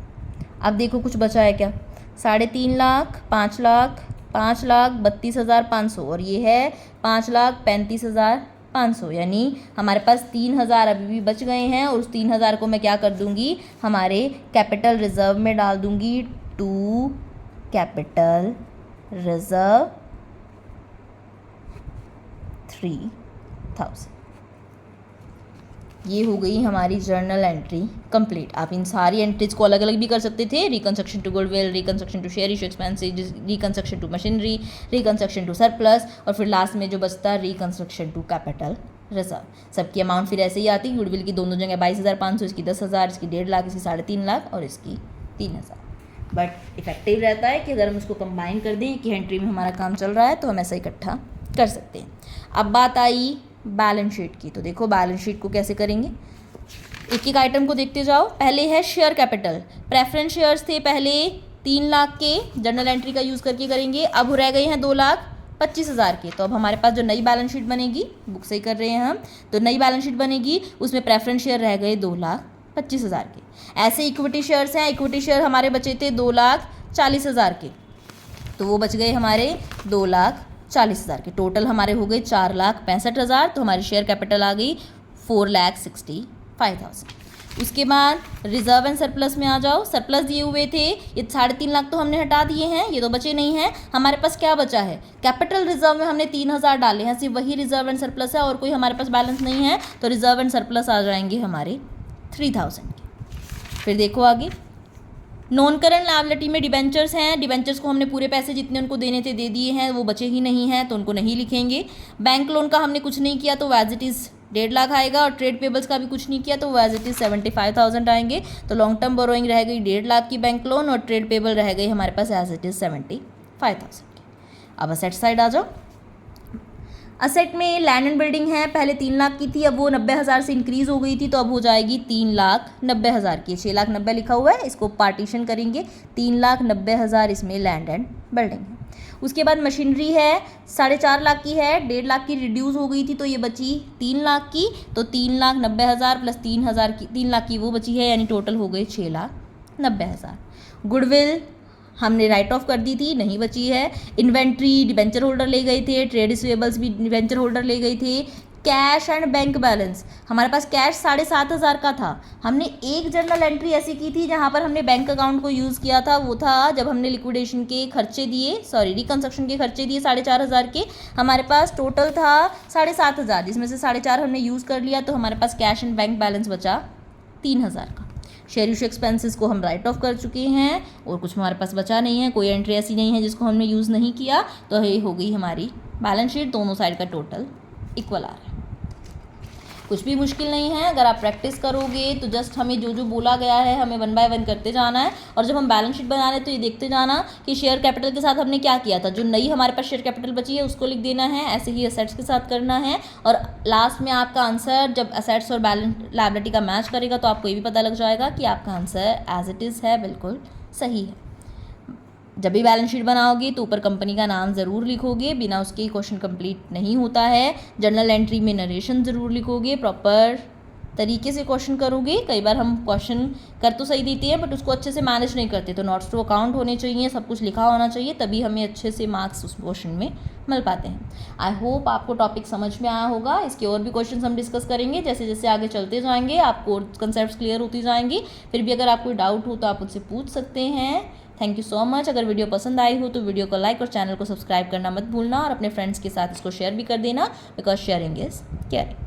A: अब देखो कुछ बचा है क्या, 3.5 लाख, 5 लाख, 5,32,500 और ये है 5,35,500, यानी हमारे पास 3,000 अभी भी बच गए हैं और उस 3,000 को मैं क्या कर दूंगी, हमारे कैपिटल रिजर्व में डाल दूंगी, टू कैपिटल रिजर्व 3,000। ये हो गई हमारी जर्नल एंट्री कंप्लीट। आप इन सारी एंट्रीज को अलग अलग भी कर सकते थे, reconstruction to goodwill, reconstruction to share issue expenses, reconstruction to machinery, reconstruction to surplus, और फिर लास्ट में जो बचता है रिकंस्ट्रक्शन टू कैपिटल रिजर्व। सबकी अमाउंट फिर ऐसे ही आती, गुडविल की दोनों जगह 22,500, इसकी 10,000, इसकी 1.5 लाख, इसकी 3.5 लाख और इसकी 3,000। बट इफेक्टिव रहता है कि अगर हम इसको कंबाइन कर दें कि एंट्री में हमारा काम चल रहा है तो हम ऐसा इकट्ठा कर सकते हैं। अब बात आई बैलेंस शीट की, तो देखो बैलेंस शीट को कैसे करेंगे, एक एक आइटम को देखते जाओ। पहले है शेयर कैपिटल, प्रेफरेंस शेयर्स थे पहले 3 लाख के, जर्नल एंट्री का यूज़ करके करेंगे, अब रह गए हैं 2,25,000 के। तो अब हमारे पास जो नई बैलेंस शीट बनेगी, बुक से ही कर रहे हैं हम, तो नई बैलेंस शीट बनेगी, उसमें प्रेफरेंस शेयर रह गए 2,25,000 के। ऐसे इक्विटी शेयर्स हैं, इक्विटी शेयर हमारे बचे थे 2,40,000 के, तो वो बच गए हमारे 2,40,000 के। टोटल हमारे हो गए 4,65,000, तो हमारी शेयर कैपिटल आ गई 4,65,000। उसके बाद रिजर्व एंड सरप्लस में आ जाओ, सरप्लस दिए हुए थे, ये 3.5 लाख तो हमने हटा दिए हैं, ये तो बचे नहीं हैं। हमारे पास क्या बचा है, कैपिटल रिजर्व में हमने 3,000 डाले हैं, सिर्फ वही रिजर्व एंड सरप्लस है और कोई हमारे पास बैलेंस नहीं है, तो रिजर्व एंड सरप्लस आ जाएंगे हमारे 3,000 के। फिर देखो आगे, नॉन करंट लायबिलिटी में डिबेंचर्स हैं, डिबेंचर्स को हमने पूरे पैसे जितने उनको देने थे दे दिए हैं, वो बचे ही नहीं हैं तो उनको नहीं लिखेंगे। बैंक लोन का हमने कुछ नहीं किया तो एज इट इज़ 1.5 लाख आएगा, और ट्रेड पेबल्स का भी कुछ नहीं किया तो वो एज इट इज़ 75,000 आएंगे। तो लॉन्ग टर्म बोरोइंग रह गई 1.5 लाख की बैंक लोन, और ट्रेड पेबल रह गई हमारे पास एज इट इज़ 75,000 की। अब असेट साइड आ जाओ, असेट में लैंड एंड बिल्डिंग है, पहले 3 लाख की थी, अब वो 90,000 से इंक्रीज़ हो गई थी, तो अब हो जाएगी 3,90,000 की। 6,90,000 लिखा हुआ है, इसको पार्टीशन करेंगे, 3,90,000 इसमें लैंड एंड बिल्डिंग है। उसके बाद मशीनरी है, 4.5 लाख की है, 1.5 लाख की रिड्यूस हो गई थी, तो ये बची 3 लाख की, तो 3,90,000 प्लस 3,000 की, 3 लाख की वो बची है, यानी टोटल हो गए 6,90,000। गुडविल हमने राइट ऑफ कर दी थी, नहीं बची है। इन्वेंट्री डिबेंचर होल्डर ले गए थे, ट्रेड रिसीवेबल्स भी डिबेंचर होल्डर ले गए थे। कैश एंड बैंक बैलेंस, हमारे पास कैश 7,500 का था, हमने एक जर्नल एंट्री ऐसी की थी जहाँ पर हमने बैंक अकाउंट को यूज़ किया था, वो था जब हमने लिक्विडेशन के खर्चे दिए, रिकंस्ट्रक्शन के खर्चे दिए 4,500 के, हमारे पास टोटल था 7,500, जिसमें से 4,500 हमने यूज़ कर लिया, तो हमारे पास कैश एंड बैंक बैलेंस बचा 3,000 का। शेयर इशू एक्सपेंसेस को हम राइट ऑफ कर चुके हैं और कुछ हमारे पास बचा नहीं है, कोई एंट्री ऐसी नहीं है जिसको हमने यूज़ नहीं किया, तो ये हो गई हमारी बैलेंस शीट, दोनों साइड का टोटल इक्वल आ रहा है। कुछ भी मुश्किल नहीं है, अगर आप प्रैक्टिस करोगे तो जस्ट हमें जो जो बोला गया है हमें 1 बाय 1 करते जाना है। और जब हम बैलेंस शीट बना रहे हैं तो ये देखते जाना कि शेयर कैपिटल के साथ हमने क्या किया था, जो नई हमारे पास शेयर कैपिटल बची है उसको लिख देना है, ऐसे ही असेट्स के साथ करना है। और लास्ट में आपका आंसर जब असेट्स और बैलेंस लायबिलिटी का मैच करेगा तो आपको ये भी पता लग जाएगा कि आपका आंसर एज इट इज़ है, बिल्कुल सही है। जब भी बैलेंस शीट बनाओगे तो ऊपर कंपनी का नाम ज़रूर लिखोगे, बिना उसके क्वेश्चन कंप्लीट नहीं होता है। जर्नल एंट्री में नरेशन ज़रूर लिखोगे, प्रॉपर तरीके से क्वेश्चन करोगे। कई बार हम क्वेश्चन कर तो सही देते हैं बट उसको अच्छे से मैनेज नहीं करते, तो नोट्स टू अकाउंट होने चाहिए, सब कुछ लिखा होना चाहिए, तभी हमें अच्छे से मार्क्स उस क्वेश्चन में मिल पाते हैं। आई होप आपको टॉपिक समझ में आया होगा। इसके और भी क्वेश्चन हम डिस्कस करेंगे जैसे जैसे आगे चलते जाएंगे, आपको कंसेप्ट क्लियर होती जाएंगी। फिर भी अगर आपको डाउट हो तो आप मुझसे पूछ सकते हैं। Thank you so much. अगर वीडियो पसंद आई हो तो वीडियो को लाइक और चैनल को सब्सक्राइब करना मत भूलना, और अपने फ्रेंड्स के साथ इसको शेयर भी कर देना, बिकॉज शेयरिंग इज़ केयरिंग।